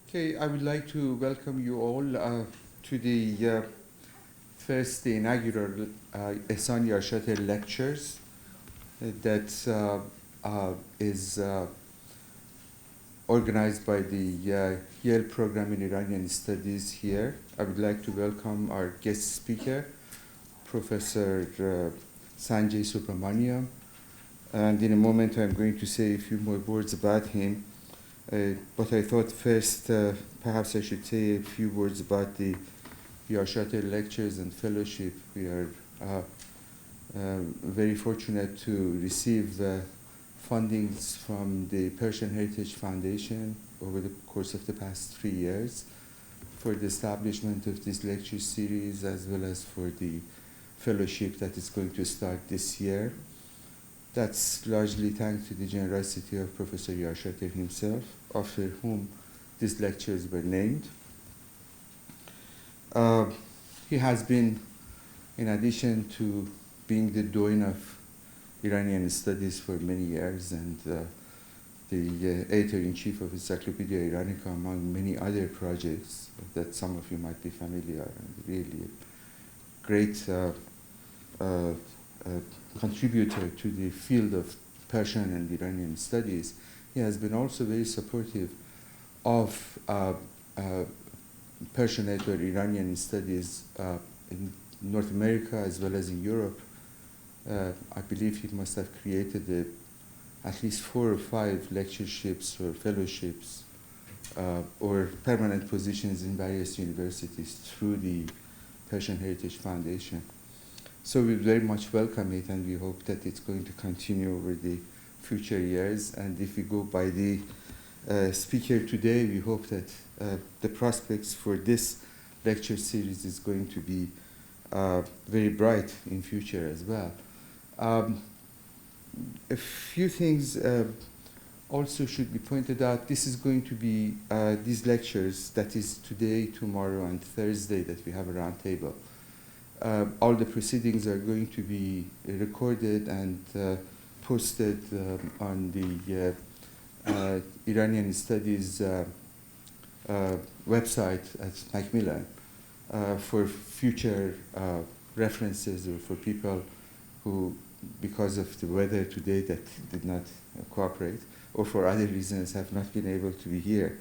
Okay, I would like to welcome you all to the first inaugural Yarshater Lectures that is organized by the Yale program in Iranian Studies here. I would like to welcome our guest speaker, Professor Sanjay Subramaniam. And in a moment, I'm going to say a few more words about him. But I thought first, perhaps I should say a few words about the Yarshater Lectures and Fellowship. We are very fortunate to receive fundings from the Persian Heritage Foundation over the course of the past 3 years for the establishment of this lecture series, as well as for the fellowship that is going to start this year. That's largely thanks to the generosity of Professor Yarshater himself, after whom these lectures were named. He has been, in addition to being the Dean of Iranian Studies for many years and the editor-in-chief of Encyclopedia Iranica, among many other projects that some of you might be familiar, and really great contributor to the field of Persian and Iranian studies. He has been also very supportive of Persianate or Iranian studies in North America as well as in Europe. I believe he must have created at least 4 or 5 lectureships or fellowships or permanent positions in various universities through the Persian Heritage Foundation. So we very much welcome it, and we hope that it's going to continue over the future years. And if we go by the speaker today, we hope that the prospects for this lecture series is going to be very bright in future as well. A few things also should be pointed out. This is going to be these lectures, that is today, tomorrow, and Thursday, that we have a round table. All the proceedings are going to be recorded and posted on the Iranian Studies website at Macmillan for future references, or for people who, because of the weather today that did not cooperate, or for other reasons have not been able to be here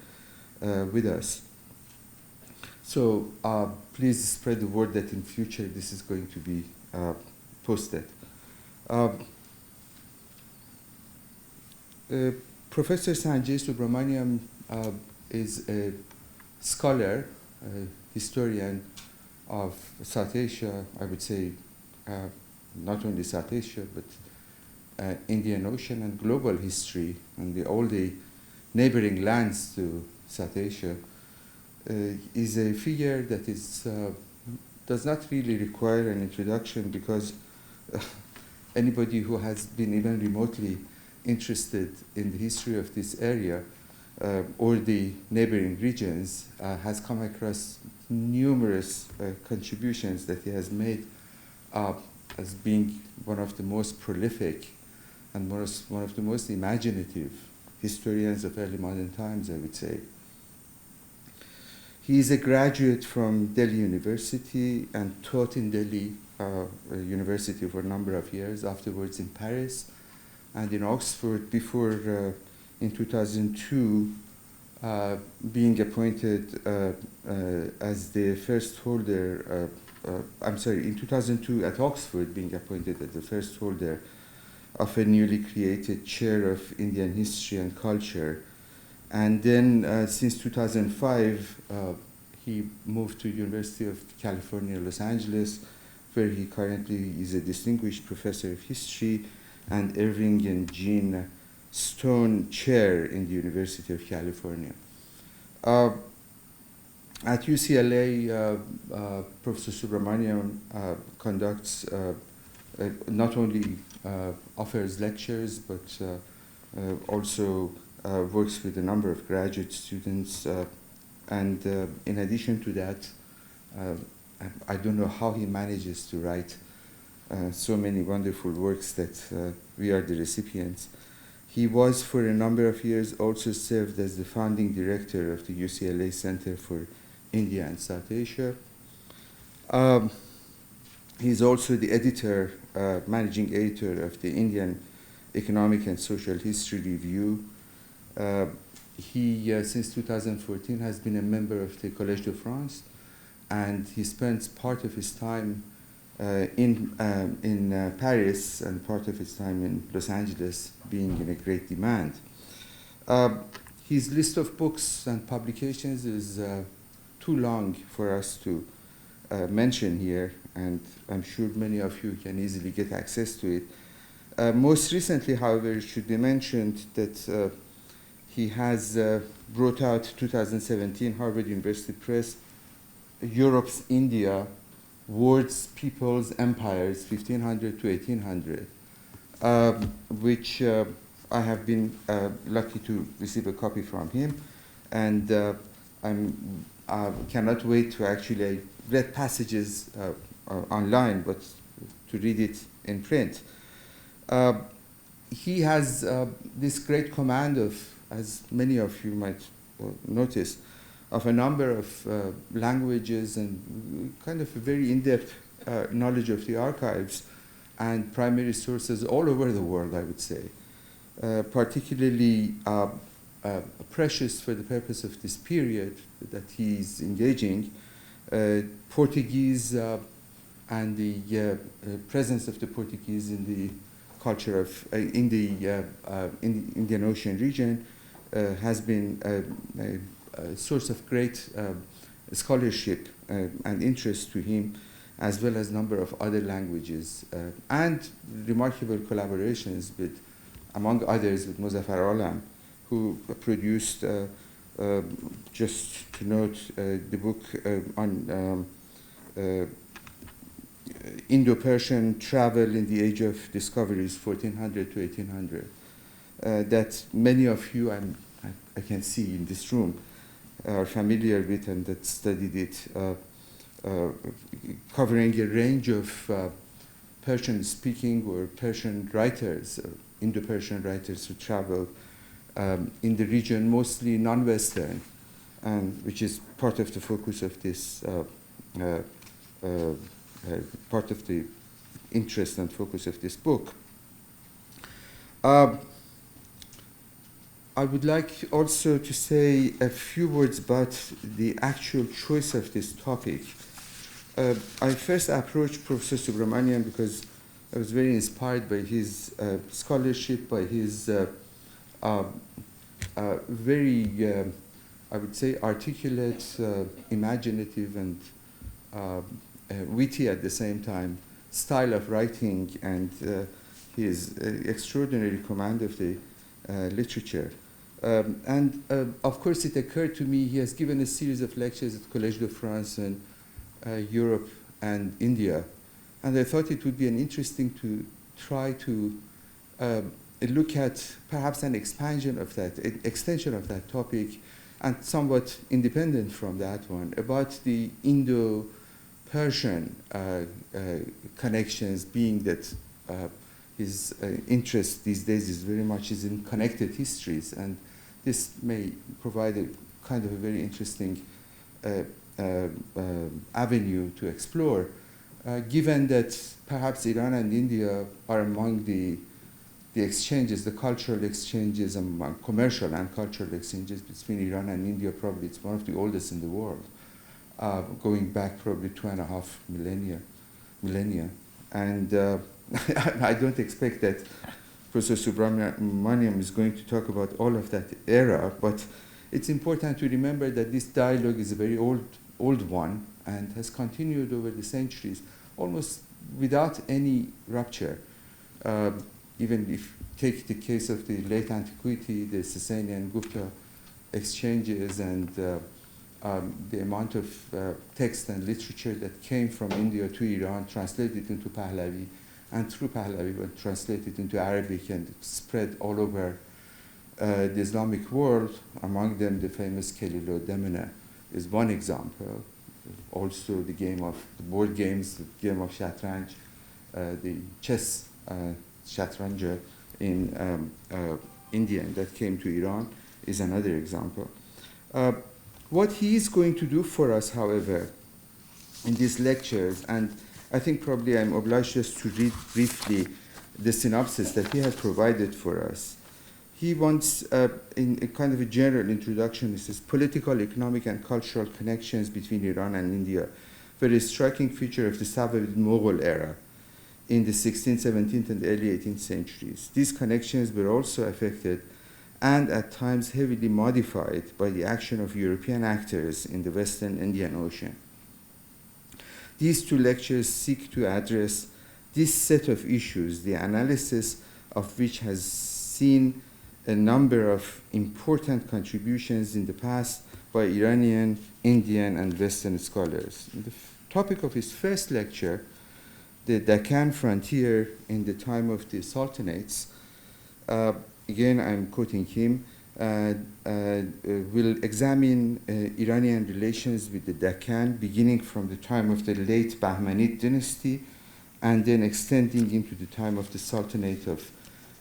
with us. So please spread the word that in future this is going to be posted. Professor Sanjay Subramaniam is a scholar, a historian of South Asia, I would say not only South Asia, but Indian Ocean and global history, and all the neighboring lands to South Asia. Is a figure that is does not really require an introduction, because anybody who has been even remotely interested in the history of this area or the neighboring regions has come across numerous contributions that he has made as being one of the most prolific and one of the most imaginative historians of early modern times, I would say. He is a graduate from Delhi University and taught in Delhi University for a number of years, afterwards in Paris and in Oxford, before in 2002 being appointed as the first holder, in 2002 at Oxford being appointed as the first holder of a newly created chair of Indian history and culture. And then since 2005, he moved to University of California, Los Angeles, where he currently is a distinguished professor of history and Irving and Jean Stone Chair in the University of California. At UCLA, Professor Subramaniam conducts, not only offers lectures, but also works with a number of graduate students, and in addition to that, I don't know how he manages to write so many wonderful works that we are the recipients. He was, for a number of years, also served as the founding director of the UCLA Center for India and South Asia. He's also the editor, managing editor of the Indian Economic and Social History Review. He, since 2014, has been a member of the Collège de France, and he spends part of his time in Paris and part of his time in Los Angeles, being in a great demand. His list of books and publications is too long for us to mention here, and I'm sure many of you can easily get access to it. Most recently, however, it should be mentioned that he has brought out 2017 Harvard University Press, Europe's India, Words, Peoples, Empires, 1500 to 1800, which I have been lucky to receive a copy from him, and I cannot wait to actually read passages online, but to read it in print. He has this great command of, as many of you might notice, of a number of languages and kind of a very in-depth knowledge of the archives and primary sources all over the world, I would say. Particularly precious for the purpose of this period that he's engaging, Portuguese and the presence of the Portuguese in the culture of, in the Indian Ocean region has been a source of great scholarship and interest to him, as well as a number of other languages, and remarkable collaborations with, among others, with Muzaffar Alam, who produced, just to note, the book on Indo-Persian travel in the age of discoveries, 1400 to 1800, that many of you, I can see in this room, are familiar with and that studied it, covering a range of Persian-speaking or Persian writers, Indo-Persian writers who traveled in the region, mostly non-Western, and which is part of the focus of this, part of the interest and focus of this book. I would like also to say a few words about the actual choice of this topic. I first approached Professor Subramanian because I was very inspired by his scholarship, by his very, I would say, articulate, imaginative, and witty at the same time style of writing, and his extraordinary command of the literature. And of course, it occurred to me he has given a series of lectures at Collège de France in Europe and India, and I thought it would be interesting to try to look at perhaps an expansion of that, extension of that topic, and somewhat independent from that one, about the Indo-Persian connections, being that his interest these days is very much in connected histories, and this may provide a kind of a very interesting avenue to explore, given that perhaps Iran and India are among the exchanges, the cultural exchanges, among commercial and cultural exchanges between Iran and India. Probably it's one of the oldest in the world, going back probably 2.5 millennia. And I don't expect that Professor Subramaniam is going to talk about all of that era, but it's important to remember that this dialogue is a very old one and has continued over the centuries, almost without any rupture. Even if you take the case of the late antiquity, the Sasanian Gupta exchanges, and the amount of text and literature that came from India to Iran, translated into Pahlavi, and through Pahlavi were translated into Arabic and spread all over the Islamic world. Among them, the famous Kelilo Demene is one example. Also, the board games, the game of Shatranj, the chess Shatranja in Indian that came to Iran is another example. What he is going to do for us, however, in these lectures, and I think probably I'm obliged just to read briefly the synopsis that he had provided for us. He wants, in a kind of a general introduction, he says, political, economic, and cultural connections between Iran and India were a striking feature of the Safavid Mughal era in the 16th, 17th, and early 18th centuries. These connections were also affected and at times heavily modified by the action of European actors in the Western Indian Ocean. These two lectures seek to address this set of issues, the analysis of which has seen a number of important contributions in the past by Iranian, Indian, and Western scholars. The topic of his first lecture, the Deccan frontier in the time of the Sultanates, again I'm quoting him, will examine Iranian relations with the Deccan, beginning from the time of the late Bahmanid dynasty and then extending into the time of the Sultanate of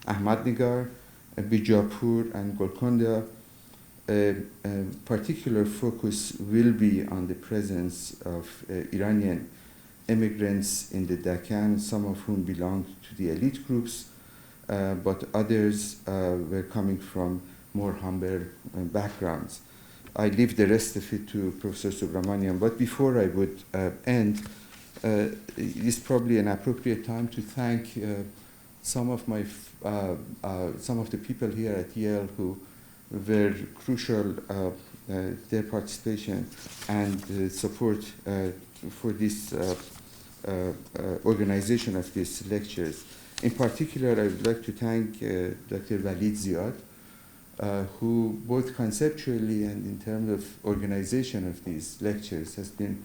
Ahmadnagar, Bijapur and Golkonda. A particular focus will be on the presence of Iranian immigrants in the Deccan, some of whom belonged to the elite groups, but others were coming from more humble backgrounds. I leave the rest of it to Professor Subramanian, but before I would end, it is probably an appropriate time to thank some of the people here at Yale who were crucial, their participation and support for this organization of these lectures. In particular, I would like to thank Dr. Walid Ziad, who both conceptually and in terms of organization of these lectures has been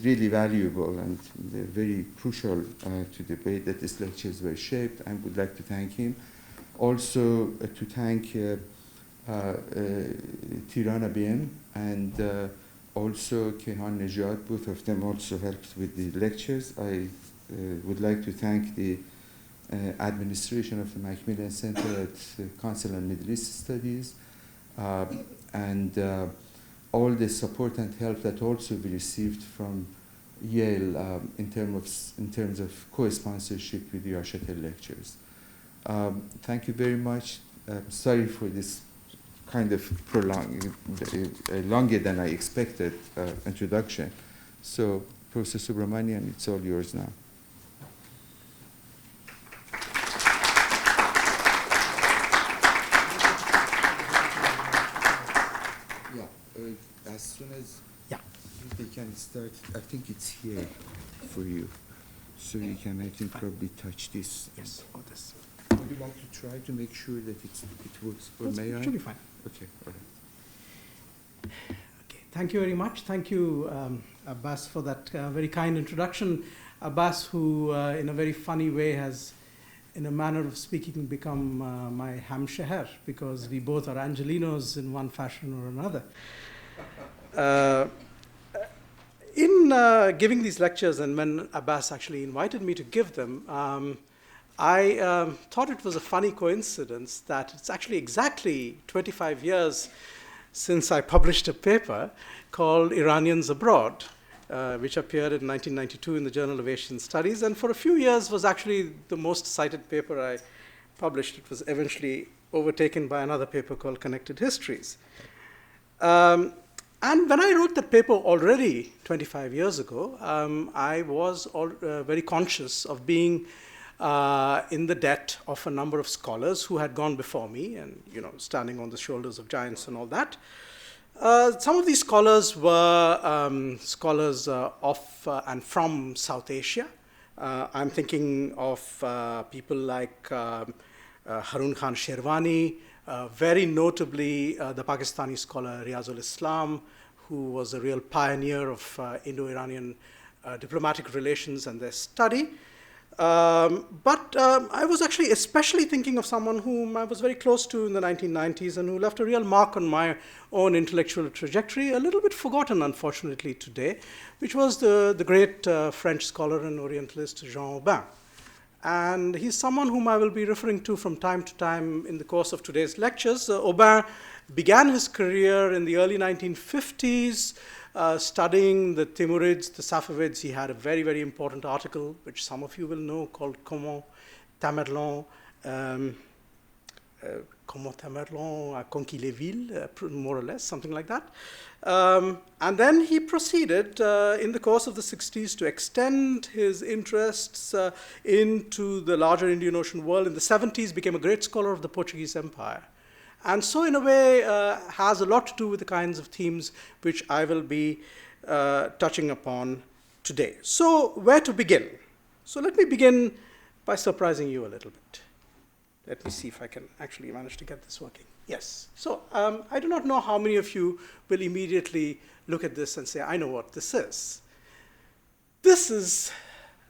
really valuable and very crucial to the way that these lectures were shaped. I would like to thank him. Also to thank Tirana Bien and also Kehan Nejad. Both of them also helped with the lectures. I would like to thank the administration of the Macmillan Center at Council on Middle East Studies and all the support and help that also we received from Yale in terms of co-sponsorship with the Yarshater Lectures. Thank you very much. Sorry for this kind of prolonged, longer than I expected introduction. So, Professor Subramanian, it's all yours now. As soon as they can start, I think it's here for you. So you can, I think, probably touch this. Yes, or this. Would you like to try to make sure that it works? Or may I? Should be fine. Okay, all right. Okay, thank you very much. Thank you, Abbas, for that very kind introduction. Abbas, who in a very funny way has, in a manner of speaking, become my hamsheher, because we both are Angelinos in one fashion or another. In giving these lectures, and when Abbas actually invited me to give them, I thought it was a funny coincidence that it's actually exactly 25 years since I published a paper called Iranians Abroad, which appeared in 1992 in the Journal of Asian Studies, and for a few years was actually the most cited paper I published. It was eventually overtaken by another paper called Connected Histories. And when I wrote that paper already 25 years ago, I was very conscious of being in the debt of a number of scholars who had gone before me and, standing on the shoulders of giants and all that. Some of these scholars were scholars of and from South Asia. I'm thinking of people like Harun Khan Sherwani, very notably the Pakistani scholar Riyazul Islam, who was a real pioneer of Indo-Iranian diplomatic relations and their study. But I was actually especially thinking of someone whom I was very close to in the 1990s and who left a real mark on my own intellectual trajectory, a little bit forgotten, unfortunately, today, which was the great French scholar and Orientalist Jean Aubin. And he's someone whom I will be referring to from time to time in the course of today's lectures. Aubin began his career in the early 1950s, studying the Timurids, the Safavids. He had a very, very important article, which some of you will know, called Comment Tamerlan a conquis les villes, more or less, something like that. And then he proceeded in the course of the 60s to extend his interests into the larger Indian Ocean world. In the 70s, became a great scholar of the Portuguese Empire. And so, in a way, has a lot to do with the kinds of themes which I will be touching upon today. So, where to begin? So, let me begin by surprising you a little bit. Let me see if I can actually manage to get this working. Yes. So I do not know how many of you will immediately look at this and say, I know what this is. This is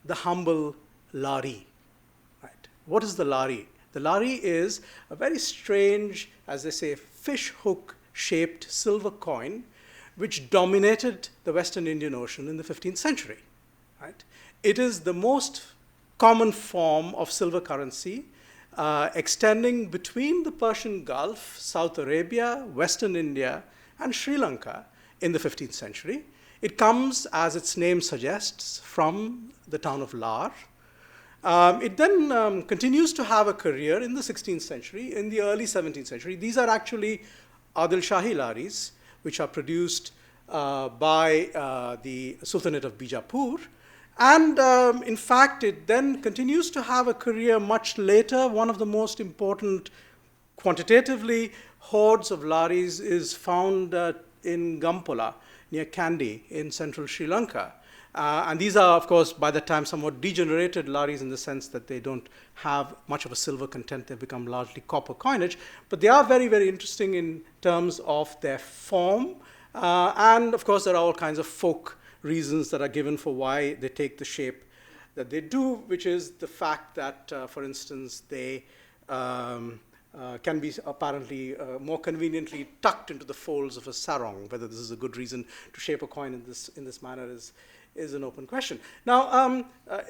the humble Lari. Right? What is the Lari? The Lari is a very strange, as they say, fish hook-shaped silver coin which dominated the Western Indian Ocean in the 15th century. Right? It is the most common form of silver currency extending between the Persian Gulf, South Arabia, Western India, and Sri Lanka in the 15th century. It comes, as its name suggests, from the town of Lar. It then continues to have a career in the 16th century, in the early 17th century. These are actually Adil Shahi Laris, which are produced by the Sultanate of Bijapur. And in fact, it then continues to have a career much later. One of the most important quantitatively hoards of Laris is found in Gampola, near Kandy, in central Sri Lanka. And these are, of course, by the time somewhat degenerated Laris in the sense that they don't have much of a silver content. They've become largely copper coinage. But they are very, very interesting in terms of their form. And, of course, there are all kinds of folk reasons that are given for why they take the shape that they do, which is the fact that, for instance, they can be apparently more conveniently tucked into the folds of a sarong. Whether this is a good reason to shape a coin in this manner is an open question. Now,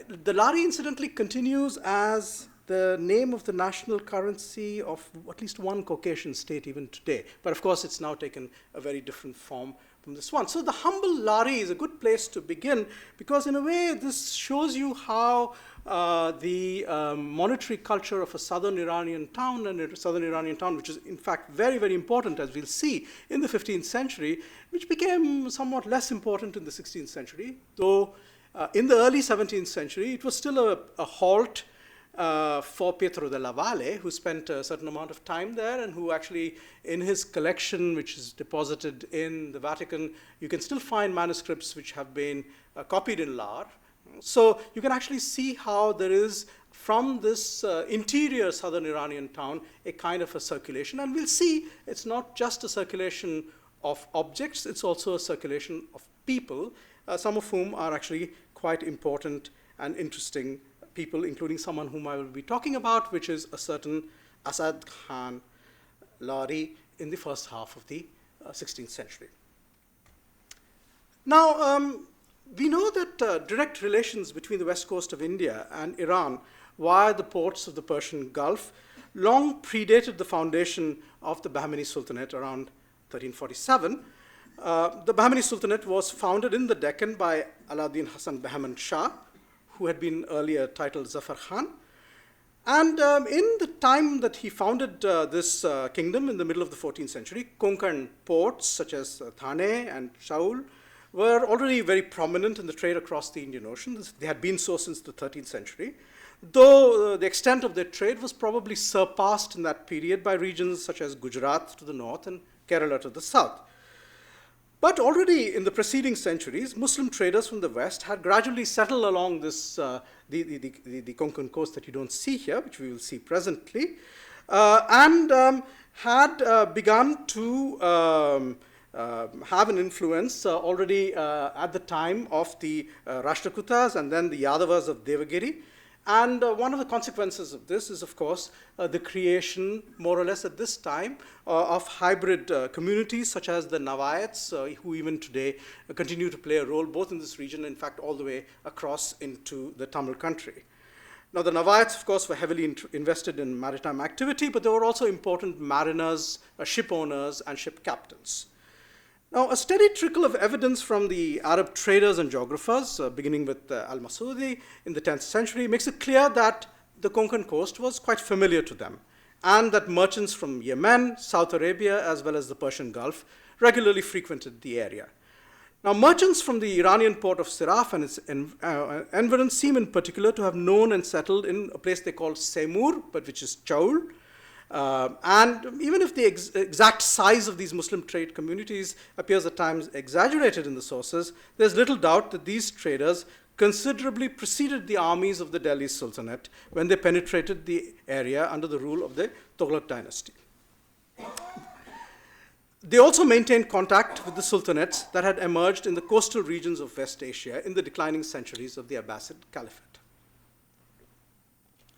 the Lari, incidentally, continues as the name of the national currency of at least one Caucasian state even today. But, of course, it's now taken a very different form from this one. So the humble Lari is a good place to begin because, in a way, this shows you how the monetary culture of a southern Iranian town, which is, in fact, very, very important, as we'll see, in the 15th century, which became somewhat less important in the 16th century, though in the early 17th century, it was still a halt for Pietro della Valle, who spent a certain amount of time there and who actually, in his collection, which is deposited in the Vatican, you can still find manuscripts which have been copied in Lar. So you can actually see how there is, from this interior southern Iranian town, a kind of a circulation. And we'll see it's not just a circulation of objects, it's also a circulation of people, some of whom are actually quite important and interesting people, including someone whom I will be talking about, which is a certain As'ad Khan Lari in the first half of the 16th century. Now, we know that direct relations between the west coast of India and Iran via the ports of the Persian Gulf long predated the foundation of the Bahmani Sultanate around 1347. The Bahmani Sultanate was founded in the Deccan by Alauddin Hassan Bahman Shah, who had been earlier titled Zafar Khan. And in the time that he founded this kingdom in the middle of the 14th century, Konkan ports such as Thane and Shaul were already very prominent in the trade across the Indian Ocean. They had been so since the 13th century, though the extent of their trade was probably surpassed in that period by regions such as Gujarat to the north and Kerala to the south. But already in the preceding centuries, Muslim traders from the West had gradually settled along this, the Konkan coast that you don't see here, which we will see presently, and had begun to have an influence already at the time of the Rashtrakutas and then the Yadavas of Devagiri. And one of the consequences of this is, of course, the creation, more or less at this time, of hybrid communities such as the Navayats, who even today continue to play a role both in this region, in fact, all the way across into the Tamil country. Now, the Navayads, of course, were heavily invested in maritime activity, but they were also important mariners, ship owners, and ship captains. Now, a steady trickle of evidence from the Arab traders and geographers, beginning with al-Masudi in the 10th century, makes it clear that the Konkan coast was quite familiar to them, and that merchants from Yemen, South Arabia, as well as the Persian Gulf regularly frequented the area. Now, merchants from the Iranian port of Siraf and its environs seem in particular to have known and settled in a place they call Semur, but which is Chaul. And even if the exact size of these Muslim trade communities appears at times exaggerated in the sources, there's little doubt that these traders considerably preceded the armies of the Delhi Sultanate when they penetrated the area under the rule of the Tughlaq dynasty. They also maintained contact with the sultanates that had emerged in the coastal regions of West Asia in the declining centuries of the Abbasid Caliphate.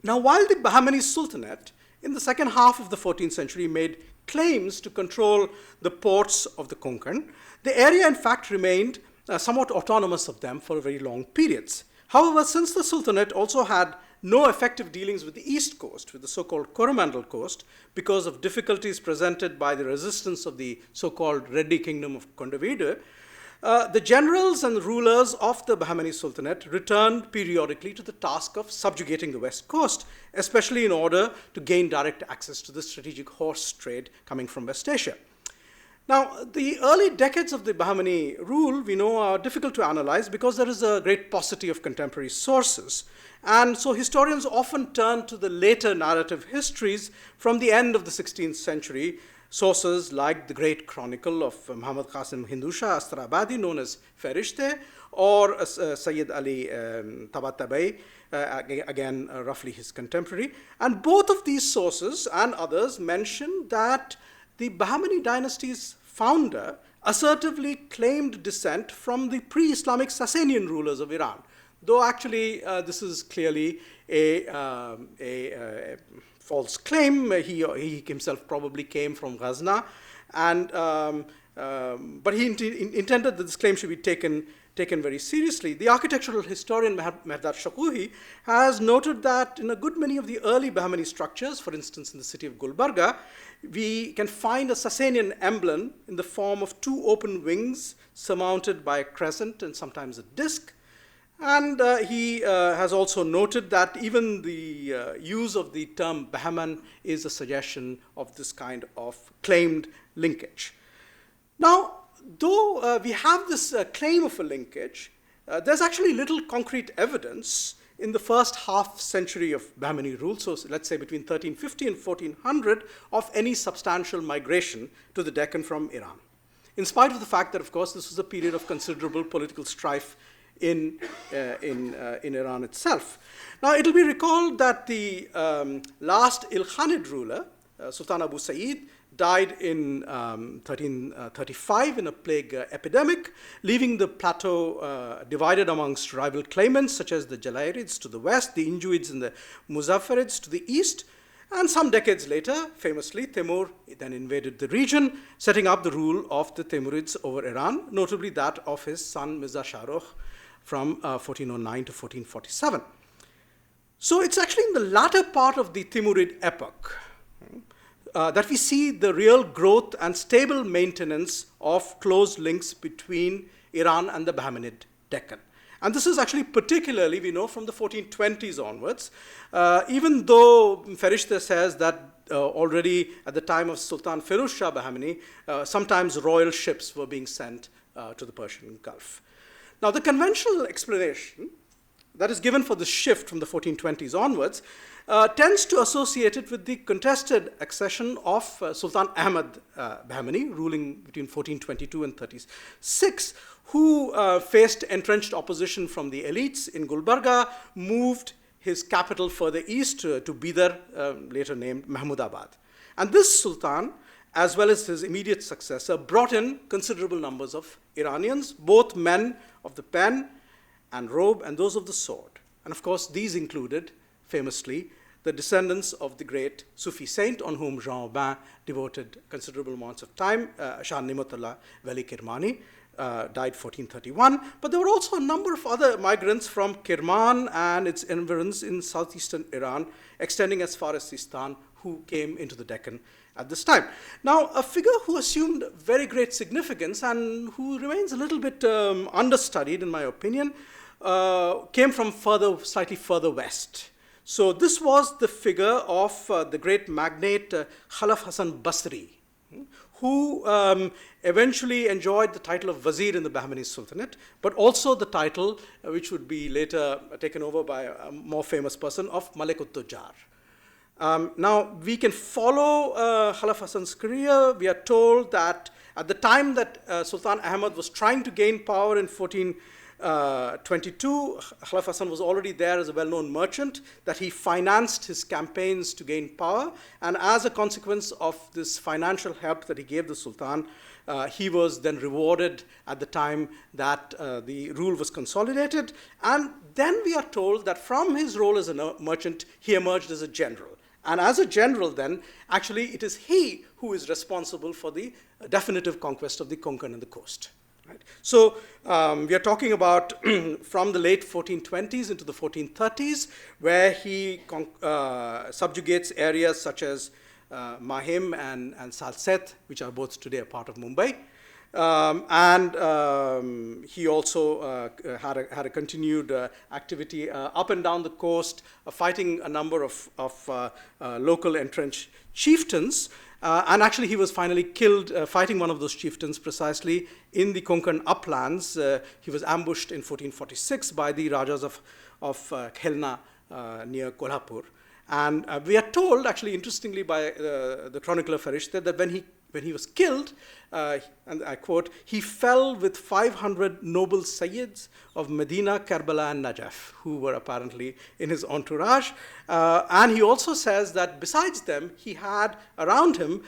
Now, while the Bahmani Sultanate in the second half of the 14th century made claims to control the ports of the Konkan, the area in fact remained somewhat autonomous of them for very long periods. However, since the Sultanate also had no effective dealings with the east coast, with the so-called Coromandel coast, because of difficulties presented by the resistance of the so-called Reddy Kingdom of Kondavide, the generals and rulers of the Bahmani Sultanate returned periodically to the task of subjugating the west coast, especially in order to gain direct access to the strategic horse trade coming from West Asia. Now, the early decades of the Bahmani rule, we know, are difficult to analyze because there is a great paucity of contemporary sources. And so historians often turn to the later narrative histories from the end of the 16th century, sources like the great chronicle of Muhammad Qasim Hindusha Astarabadi, known as Ferishte, or Sayyid Ali Tabatabai, again roughly his contemporary. And both of these sources and others mention that the Bahmani dynasty's founder assertively claimed descent from the pre-Islamic Sasanian rulers of Iran, though actually this is clearly a false claim. He himself probably came from Ghazna, and but he intended that this claim should be taken very seriously. The architectural historian Mehrdad Shakuhi has noted that in a good many of the early Bahmani structures, for instance in the city of Gulbarga, we can find a Sasanian emblem in the form of two open wings surmounted by a crescent and sometimes a disc. And he has also noted that even the use of the term Bahman is a suggestion of this kind of claimed linkage. Now, though we have this claim of a linkage, there's actually little concrete evidence in the first half century of Bahmani rule, so let's say between 1350 and 1400, of any substantial migration to the Deccan from Iran, in spite of the fact that, of course, this was a period of considerable political strife in Iran itself. Now, it'll be recalled that the last Ilkhanid ruler, Sultan Abu Sa'id, died in 1335 in a plague epidemic, leaving the plateau divided amongst rival claimants such as the Jalairids to the west, the Injuids and the Muzaffarids to the east. And some decades later, famously, Timur then invaded the region, setting up the rule of the Timurids over Iran, notably that of his son Mirza Shah Rukh from 1409 to 1447. So it's actually in the latter part of the Timurid epoch that we see the real growth and stable maintenance of close links between Iran and the Bahmanid Deccan. And this is actually particularly, we know, from the 1420s onwards, even though Ferishte says that already at the time of Sultan Firuz Shah Bahmani, sometimes royal ships were being sent to the Persian Gulf. Now, the conventional explanation that is given for the shift from the 1420s onwards tends to associate it with the contested accession of Sultan Ahmad Bahmani, ruling between 1422 and 36, who faced entrenched opposition from the elites in Gulbarga, moved his capital further east to Bidar, later named Mahmudabad. And this Sultan, as well as his immediate successor, brought in considerable numbers of Iranians, both men of the pen and robe and those of the sword. And of course, these included, famously, the descendants of the great Sufi saint on whom Jean Aubin devoted considerable amounts of time, Shah Nimatullah Veli Kirmani, died 1431. But there were also a number of other migrants from Kirman and its environs in southeastern Iran, extending as far as Sistan, who came into the Deccan at this time. Now, a figure who assumed very great significance and who remains a little bit understudied, in my opinion, came from slightly further west. So this was the figure of the great magnate Khalaf Hasan Basri, who eventually enjoyed the title of Wazir in the Bahmani Sultanate, but also the title, which would be later taken over by a more famous person, of Malik ut-Tujjar. Now, we can follow Khalaf Hasan's career. We are told that at the time that Sultan Ahmad was trying to gain power in 1422, Khalaf Hasan was already there as a well-known merchant, that he financed his campaigns to gain power. And as a consequence of this financial help that he gave the Sultan, he was then rewarded at the time that the rule was consolidated. And then we are told that from his role as a merchant, he emerged as a general. And as a general then, actually it is he who is responsible for the definitive conquest of the Konkan and the coast. Right? So we are talking about from the late 1420s into the 1430s, where he subjugates areas such as Mahim and Salset, which are both today a part of Mumbai. He also had a continued activity up and down the coast, fighting a number of local entrenched chieftains. And actually, he was finally killed fighting one of those chieftains precisely in the Konkan uplands. He was ambushed in 1446 by the Rajas of Khelna near Kolhapur. And we are told, actually, interestingly, by the chronicler Farishte, that when he was killed, and I quote, he fell with 500 noble Sayyids of Medina, Karbala, and Najaf, who were apparently in his entourage. And he also says that besides them, he had around him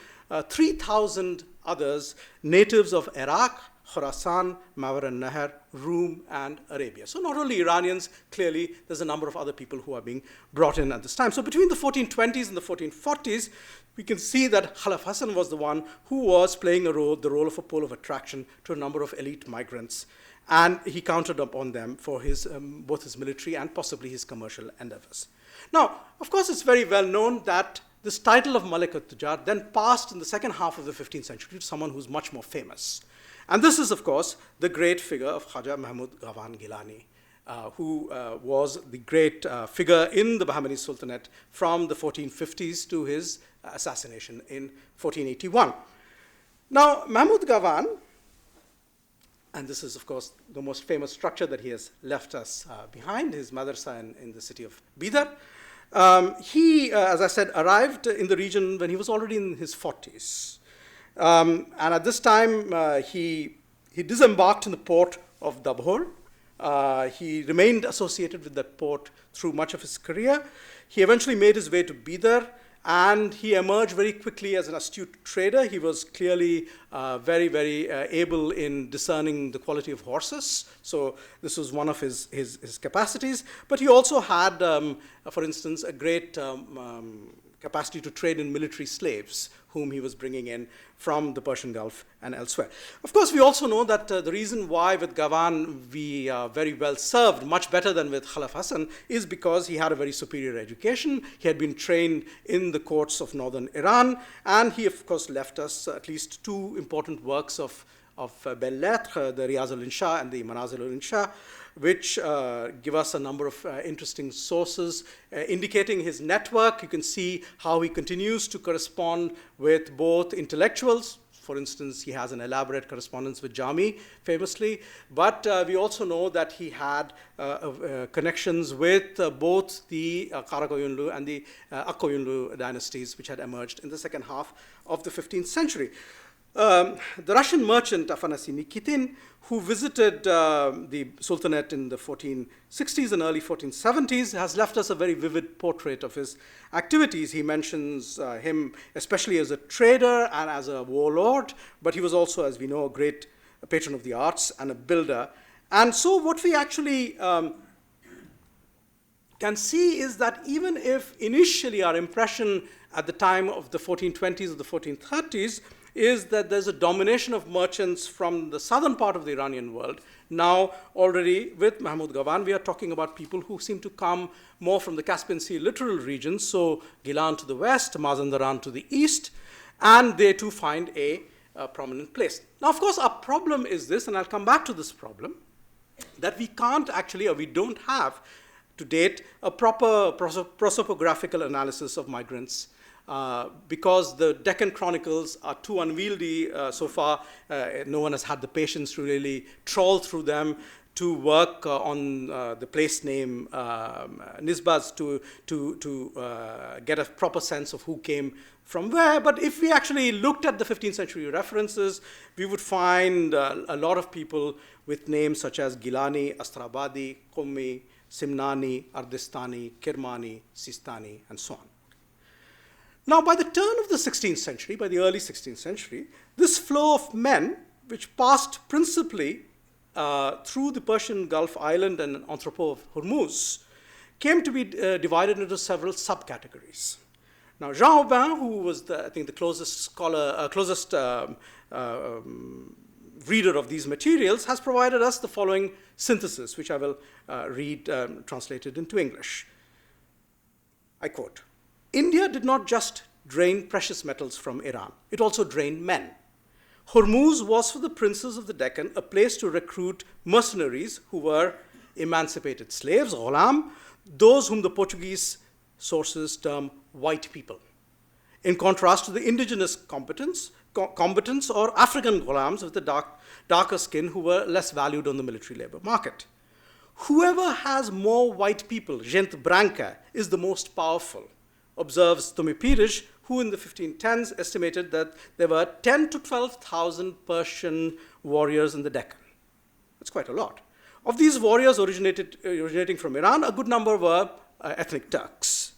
3,000 others, natives of Iraq, Khorasan, Mawar al-Nahar, Rum, and Arabia. So not only Iranians, clearly there's a number of other people who are being brought in at this time. So between the 1420s and the 1440s, we can see that Khalaf Hasan was the one who was playing the role of a pole of attraction to a number of elite migrants. And he counted upon them for both his military and possibly his commercial endeavors. Now, of course, it's very well known that this title of Malik ut-Tujjar then passed in the second half of the 15th century to someone who's much more famous. And this is, of course, the great figure of Khaja Mahmud Gavan Gilani, who was the great figure in the Bahmani Sultanate from the 1450s to his assassination in 1481. Now, Mahmud Gavan, and this is, of course, the most famous structure that he has left us behind, his madrasa in the city of Bidar. He, as I said, arrived in the region when he was already in his 40s. And at this time, he disembarked in the port of Dabhol. He remained associated with that port through much of his career. He eventually made his way to Bidar, and he emerged very quickly as an astute trader. He was clearly very, very able in discerning the quality of horses. So this was one of his capacities. But he also had, for instance, a great capacity to trade in military slaves, whom he was bringing in from the Persian Gulf and elsewhere. Of course, we also know that the reason why with Gavan we are very well served, much better than with Khalaf Hasan, is because he had a very superior education. He had been trained in the courts of northern Iran, and he, of course, left us at least two important works of Belles Lettres, the Riyaz al-Insha and the Manazil al-Insha, which give us a number of interesting sources indicating his network. You can see how he continues to correspond with both intellectuals. For instance, he has an elaborate correspondence with Jami, famously. But we also know that he had connections with both the Karakoyunlu and the Akkoyunlu dynasties, which had emerged in the second half of the 15th century. The Russian merchant Afanasy Nikitin, who visited the Sultanate in the 1460s and early 1470s, has left us a very vivid portrait of his activities. He mentions him especially as a trader and as a warlord, but he was also, as we know, a great patron of the arts and a builder. And so what we actually can see is that even if initially our impression at the time of the 1420s or the 1430s is that there's a domination of merchants from the southern part of the Iranian world. Now, already with Mahmud Gavan, we are talking about people who seem to come more from the Caspian Sea littoral regions, so Gilan to the west, Mazandaran to the east, and they too find a prominent place. Now, of course, our problem is this, and I'll come back to this problem, that we can't actually, or we don't have to date, a proper prosopographical analysis of migrants because the Deccan chronicles are too unwieldy so far. No one has had the patience to really trawl through them, to work on the place name nisbas to get a proper sense of who came from where. But if we actually looked at the 15th century references, we would find a lot of people with names such as Gilani, Astrabadi, Qummi, Simnani, Ardistani, Kirmani, Sistani, and so on. Now, by the turn of the 16th century, by the early 16th century, this flow of men, which passed principally through the Persian Gulf island and entrepot of Hormuz, came to be divided into several subcategories. Now, Jean Aubin, who was, I think, the closest scholar, reader of these materials, has provided us the following synthesis, which I will read translated into English. I quote, "India did not just drain precious metals from Iran, it also drained men. Hormuz was for the princes of the Deccan a place to recruit mercenaries who were emancipated slaves, ghulam, those whom the Portuguese sources term white people, in contrast to the indigenous combatants or African ghulams with the darker skin who were less valued on the military labor market. Whoever has more white people, gente branca, is the most powerful," observes Tomi Pirish, who in the 1510s estimated that there were 10 to 12,000 Persian warriors in the Deccan. That's quite a lot. Of these warriors originating from Iran, a good number were ethnic Turks.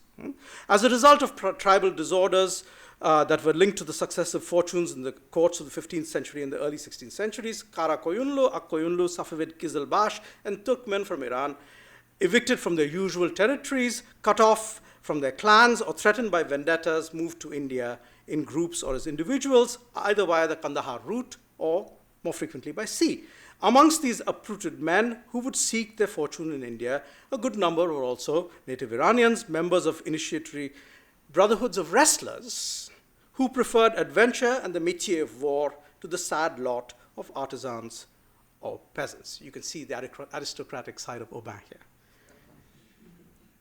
As a result of tribal disorders that were linked to the successive fortunes in the courts of the 15th century and the early 16th centuries, Kara Koyunlu, Akkoyunlu, Safavid Kizilbash, and Turkmen from Iran, evicted from their usual territories, cut off from their clans, or threatened by vendettas, moved to India in groups or as individuals, either via the Kandahar route or more frequently by sea. Amongst these uprooted men who would seek their fortune in India, a good number were also native Iranians, members of initiatory brotherhoods of wrestlers who preferred adventure and the métier of war to the sad lot of artisans or peasants. You can see the aristocratic side of Aubin here.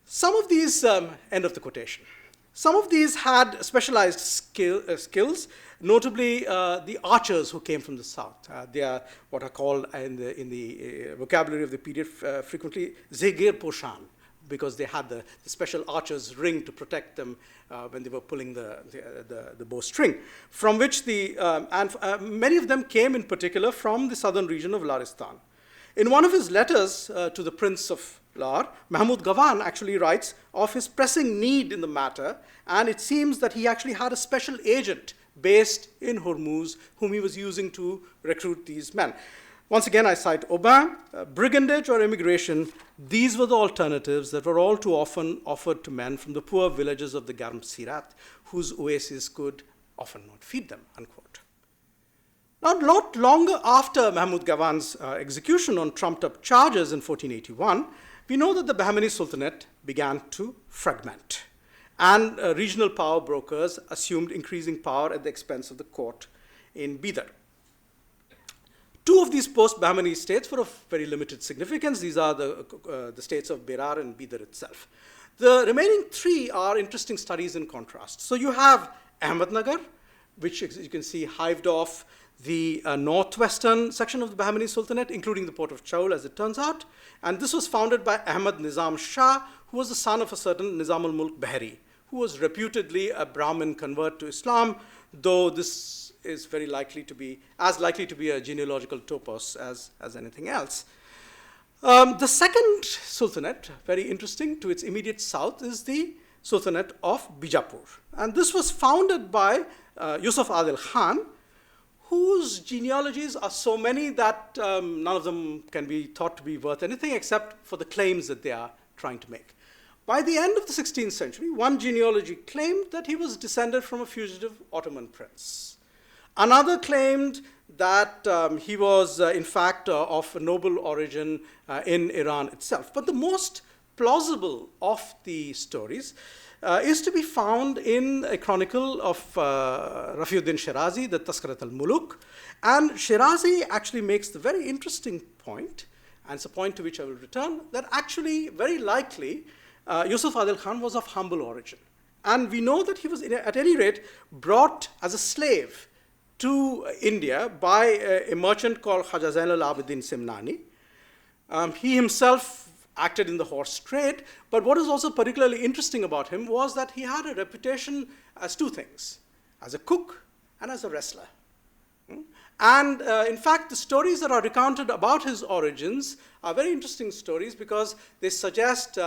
Some of these, end of the quotation, some of these had specialized skills, notably the archers who came from the south. They are what are called in the vocabulary of the period frequently Zegir Poshan, because they had the special archer's ring to protect them when they were pulling the bowstring, from which many of them came in particular from the southern region of Larestan. In one of his letters to the Prince of Lar, Mahmud Gavan actually writes of his pressing need in the matter, and it seems that he actually had a special agent based in Hormuz whom he was using to recruit these men. Once again, I cite Aubin, brigandage or immigration, these were the alternatives that were all too often offered to men from the poor villages of the Garm Sirat, whose oases could often not feed them, unquote. Now, not longer after Mahmud Gavan's execution on trumped-up charges in 1481, we know that the Bahmani Sultanate began to fragment, and regional power brokers assumed increasing power at the expense of the court in Bidar. Two of these post-Bahmani states were of very limited significance. These are the states of Berar and Bidar itself. The remaining three are interesting studies in contrast. So you have Ahmadnagar, which you can see hived off the northwestern section of the Bahmani Sultanate, including the port of Chaul, as it turns out. And this was founded by Ahmad Nizam Shah, who was the son of a certain Nizam al-Mulk Bahri, who was reputedly a Brahmin convert to Islam, though this is very likely to be, as likely to be a genealogical topos as anything else. The second Sultanate, very interesting, to its immediate south, is the Sultanate of Bijapur. And this was founded by Yusuf Adil Khan, whose genealogies are so many that none of them can be thought to be worth anything except for the claims that they are trying to make. By the end of the 16th century, one genealogy claimed that he was descended from a fugitive Ottoman prince. Another claimed that he was, in fact, of noble origin in Iran itself. But the most plausible of the stories is to be found in a chronicle of Rafiuddin Shirazi, the Tazkirat al-Muluk. And Shirazi actually makes the very interesting point, and it's a point to which I will return, that actually, very likely, Yusuf Adil Khan was of humble origin. And we know that he was, at any rate, brought as a slave to India by a merchant called Khaja Zain al-Abidin Simnani. He himself acted in the horse trade, but what is also particularly interesting about him was that he had a reputation as two things, as a cook and as a wrestler. And in fact, the stories that are recounted about his origins are very interesting stories because they suggest,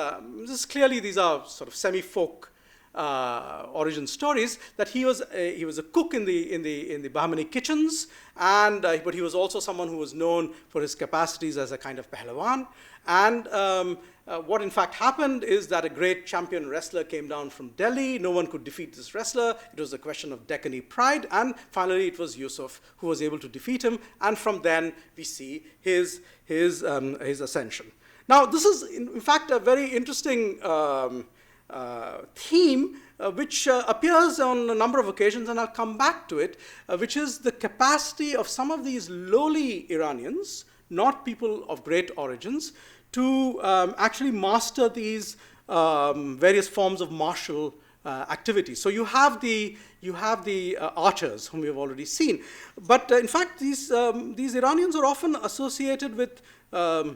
clearly these are sort of semi-folk origin stories, that he was a cook in the Bahmani kitchens, and but he was also someone who was known for his capacities as a kind of pehlevan. And what in fact happened is that a great champion wrestler came down from Delhi. No one could defeat this wrestler. It was a question of Deccani pride, and finally it was Yusuf who was able to defeat him. And from then we see his ascension. Now this is in fact a very interesting theme which appears on a number of occasions, and I'll come back to it, which is the capacity of some of these lowly Iranians, not people of great origins, to actually master these various forms of martial activities. So you have the archers, whom we have already seen, but in fact these Iranians are often associated with a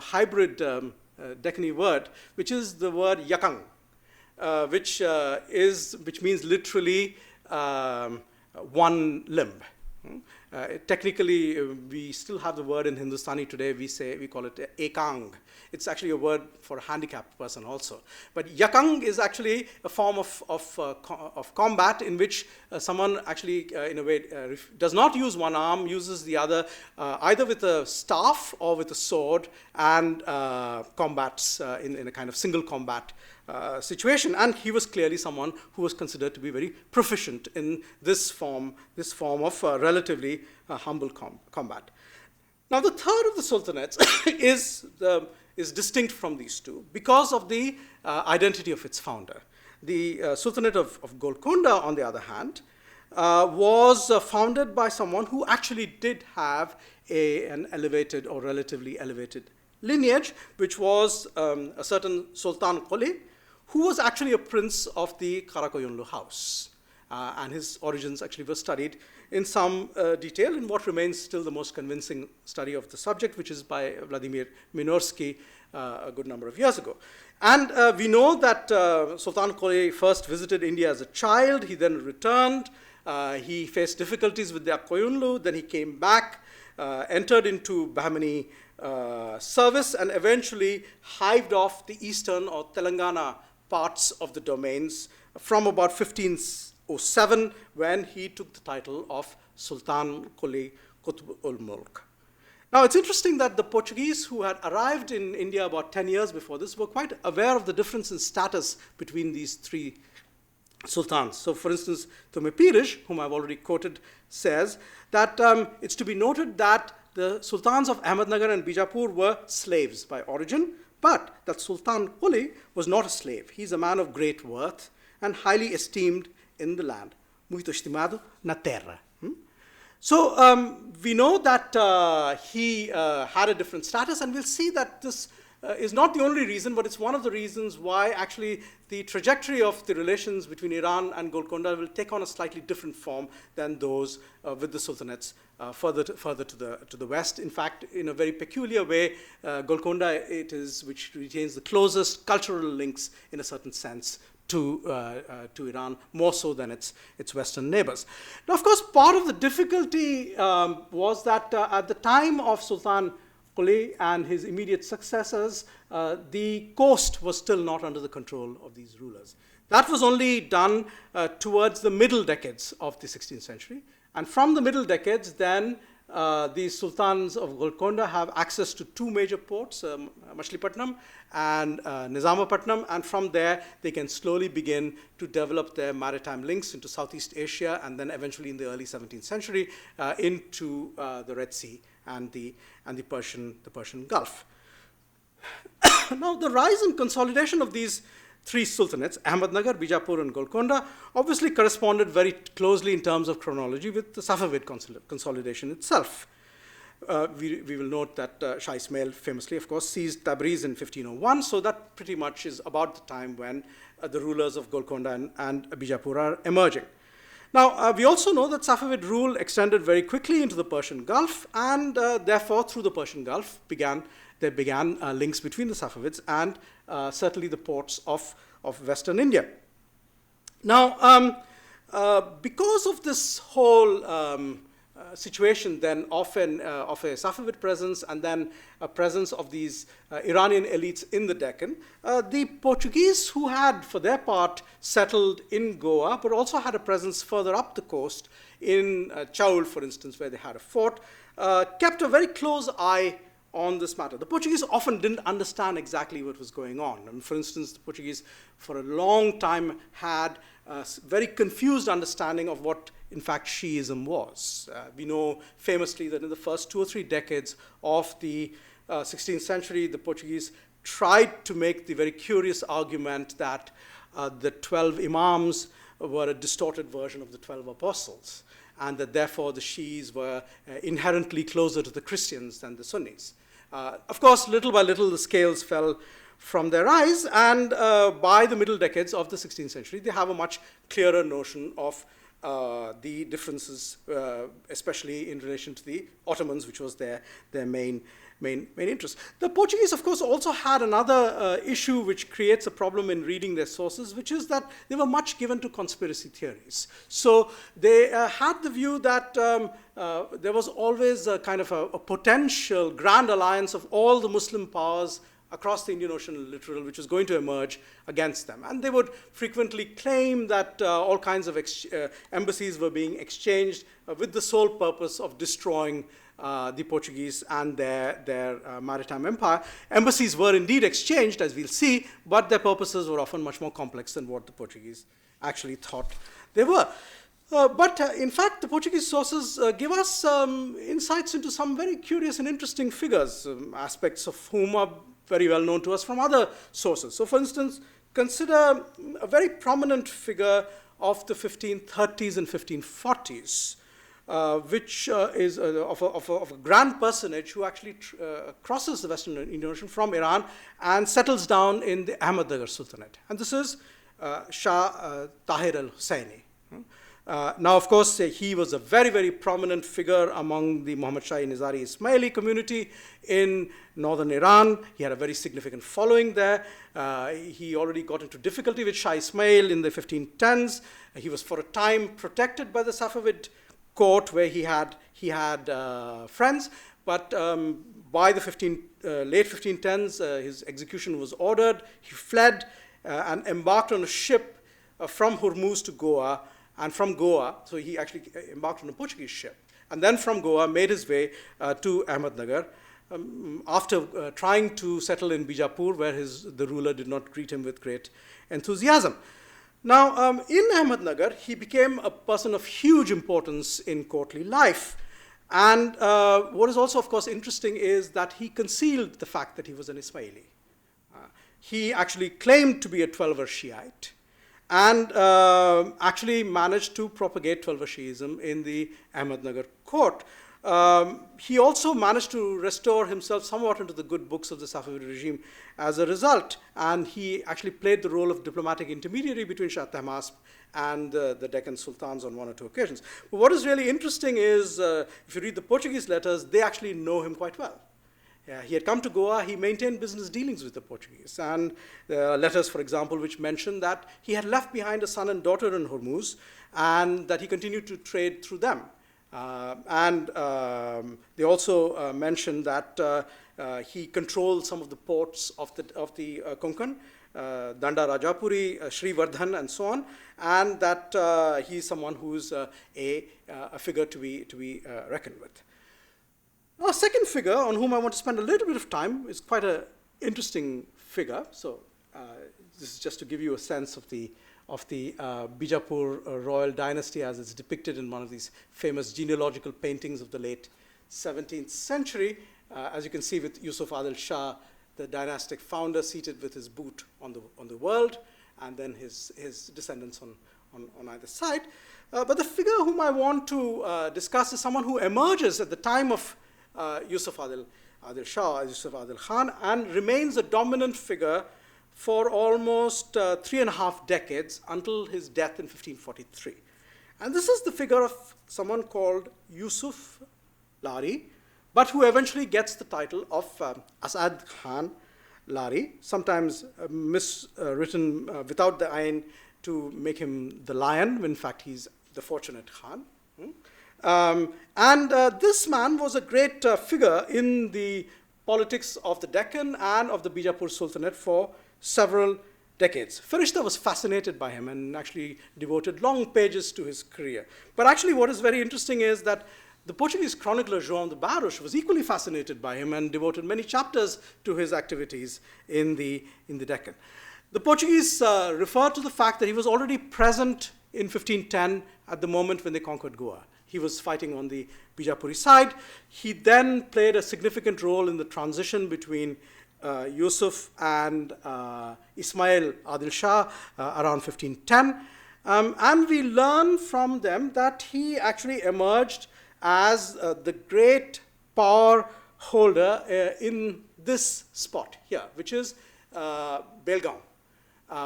hybrid Deccani word, which is the word yakang, which means literally one limb. Technically, we still have the word in Hindustani today. We call it ekang. It's actually a word for a handicapped person also. But yakang is actually a form of combat in which someone actually, in a way, does not use one arm, uses the other, either with a staff or with a sword, and combats in a kind of single combat situation. And he was clearly someone who was considered to be very proficient in this form of relatively humble combat. Now, the third of the sultanates is distinct from these two because of the identity of its founder. The Sultanate of Golkonda, on the other hand, was founded by someone who actually did have an elevated or relatively elevated lineage, which was a certain Sultan Qoli, who was actually a prince of the Karakoyunlu house. And his origins actually were studied in some detail in what remains still the most convincing study of the subject, which is by Vladimir Minorsky a good number of years ago. And we know that Sultan Qoli first visited India as a child. He then returned. He faced difficulties with the Koyunlu. Then he came back, entered into Bahmani service, and eventually hived off the eastern or Telangana parts of the domains from about 1507, when he took the title of Sultan Qoli Qutb ul Mulk. Now, it's interesting that the Portuguese, who had arrived in India about 10 years before this, were quite aware of the difference in status between these three sultans. So, for instance, Tome Pires, whom I've already quoted, says that it's to be noted that the sultans of Ahmadnagar and Bijapur were slaves by origin, but that Sultan Qoli was not a slave. He's a man of great worth and highly esteemed in the land. Muito estimado na terra. So we know that he had a different status, and we'll see that this is not the only reason, but it's one of the reasons why actually the trajectory of the relations between Iran and Golkonda will take on a slightly different form than those with the sultanates further to the west. In fact, in a very peculiar way, Golkonda it is which retains the closest cultural links in a certain sense to Iran, more so than its western neighbors. Now, of course, part of the difficulty was that at the time of Sultan Qoli and his immediate successors, the coast was still not under the control of these rulers. That was only done towards the middle decades of the 16th century. And from the middle decades, then the Sultans of Golkonda have access to two major ports, Machilipatnam and Nizamapatnam, and from there they can slowly begin to develop their maritime links into Southeast Asia, and then eventually in the early 17th century into the Red Sea and the Persian Gulf. Now, the rise and consolidation of these three sultanates, Ahmadnagar, Bijapur, and Golkonda, obviously corresponded very closely in terms of chronology with the Safavid consolidation itself. We will note that Shah Ismail famously, of course, seized Tabriz in 1501, so that pretty much is about the time when the rulers of Golkonda and Bijapur are emerging. Now, we also know that Safavid rule extended very quickly into the Persian Gulf, and therefore, through the Persian Gulf, there began links between the Safavids and certainly the ports of Western India. Now, because of this whole situation then of a Safavid presence and then a presence of these Iranian elites in the Deccan, the Portuguese, who had for their part settled in Goa but also had a presence further up the coast in Chaul, for instance, where they had a fort, kept a very close eye on this matter. The Portuguese often didn't understand exactly what was going on. I mean, for instance, the Portuguese for a long time had a very confused understanding of what, in fact, Shiism was. We know famously that in the first 2 or 3 decades of the 16th century, the Portuguese tried to make the very curious argument that the 12 imams were a distorted version of the 12 apostles, and that therefore the Shiis were inherently closer to the Christians than the Sunnis. Of course, little by little, the scales fell from their eyes, and by the middle decades of the 16th century, they have a much clearer notion of the differences, especially in relation to the Ottomans, which was their main interest. The Portuguese, of course, also had another issue which creates a problem in reading their sources, which is that they were much given to conspiracy theories. So they had the view that there was always a kind of a potential grand alliance of all the Muslim powers across the Indian Ocean littoral, which was going to emerge against them. And they would frequently claim that all kinds of embassies were being exchanged with the sole purpose of destroying the Portuguese and their maritime empire. Embassies were indeed exchanged, as we'll see, but their purposes were often much more complex than what the Portuguese actually thought they were. But in fact, the Portuguese sources give us insights into some very curious and interesting figures, aspects of whom are very well known to us from other sources. So, for instance, consider a very prominent figure of the 1530s and 1540s, which is of a grand personage who actually crosses the Western Indian Ocean from Iran and settles down in the Ahmadnagar Sultanate. And this is Shah Tahir al-Husseini. Now, of course, he was a very, very prominent figure among the Muhammad Shahi Nizari Ismaili community in northern Iran. He had a very significant following there. He already got into difficulty with Shah Ismail in the 1510s. He was for a time protected by the Safavid court where he had friends, but by the late 1510s, his execution was ordered. He fled and embarked on a ship from Hormuz to Goa. And from Goa, so he actually embarked on a Portuguese ship, and then from Goa made his way to Ahmadnagar after trying to settle in Bijapur, where the ruler did not greet him with great enthusiasm. Now, in Ahmadnagar, he became a person of huge importance in courtly life. And what is also, of course, interesting is that he concealed the fact that he was an Ismaili. He actually claimed to be a Twelver Shiite, and actually managed to propagate Twelver Shiism in the Ahmadnagar court. He also managed to restore himself somewhat into the good books of the Safavid regime as a result, and he actually played the role of diplomatic intermediary between Shah Tahmasp and the Deccan sultans on 1 or 2 occasions. But what is really interesting is, if you read the Portuguese letters, they actually know him quite well. He had come to Goa, he maintained business dealings with the Portuguese, and letters, for example, which mention that he had left behind a son and daughter in Hormuz, and that he continued to trade through them. They also mention that he controlled some of the ports of the Konkan, Danda Rajapuri, Srivardhan, and so on, and that he's someone who's a figure to be reckoned with. Now, a second figure on whom I want to spend a little bit of time is quite an interesting figure. So this is just to give you a sense of the Bijapur royal dynasty as it's depicted in one of these famous genealogical paintings of the late 17th century. As you can see with Yusuf Adil Shah, the dynastic founder, seated with his boot on the world, and then his descendants on either side. But the figure whom I want to discuss is someone who emerges at the time of Yusuf Adil Shah, Yusuf Adil Khan, and remains a dominant figure for almost 3.5 decades until his death in 1543. And this is the figure of someone called Yusuf Lari, but who eventually gets the title of As'ad Khan Lari, sometimes miswritten without the ayn to make him the lion. In fact, he's the fortunate Khan. This man was a great figure in the politics of the Deccan and of the Bijapur Sultanate for several decades. Farishta was fascinated by him and actually devoted long pages to his career. But actually what is very interesting is that the Portuguese chronicler João de Barros was equally fascinated by him and devoted many chapters to his activities in the Deccan. The Portuguese refer to the fact that he was already present in 1510 at the moment when they conquered Goa. He was fighting on the Bijapuri side. He then played a significant role in the transition between Yusuf and Ismail Adil Shah around 1510. And we learn from them that he actually emerged as the great power holder in this spot here, which is Belgaum,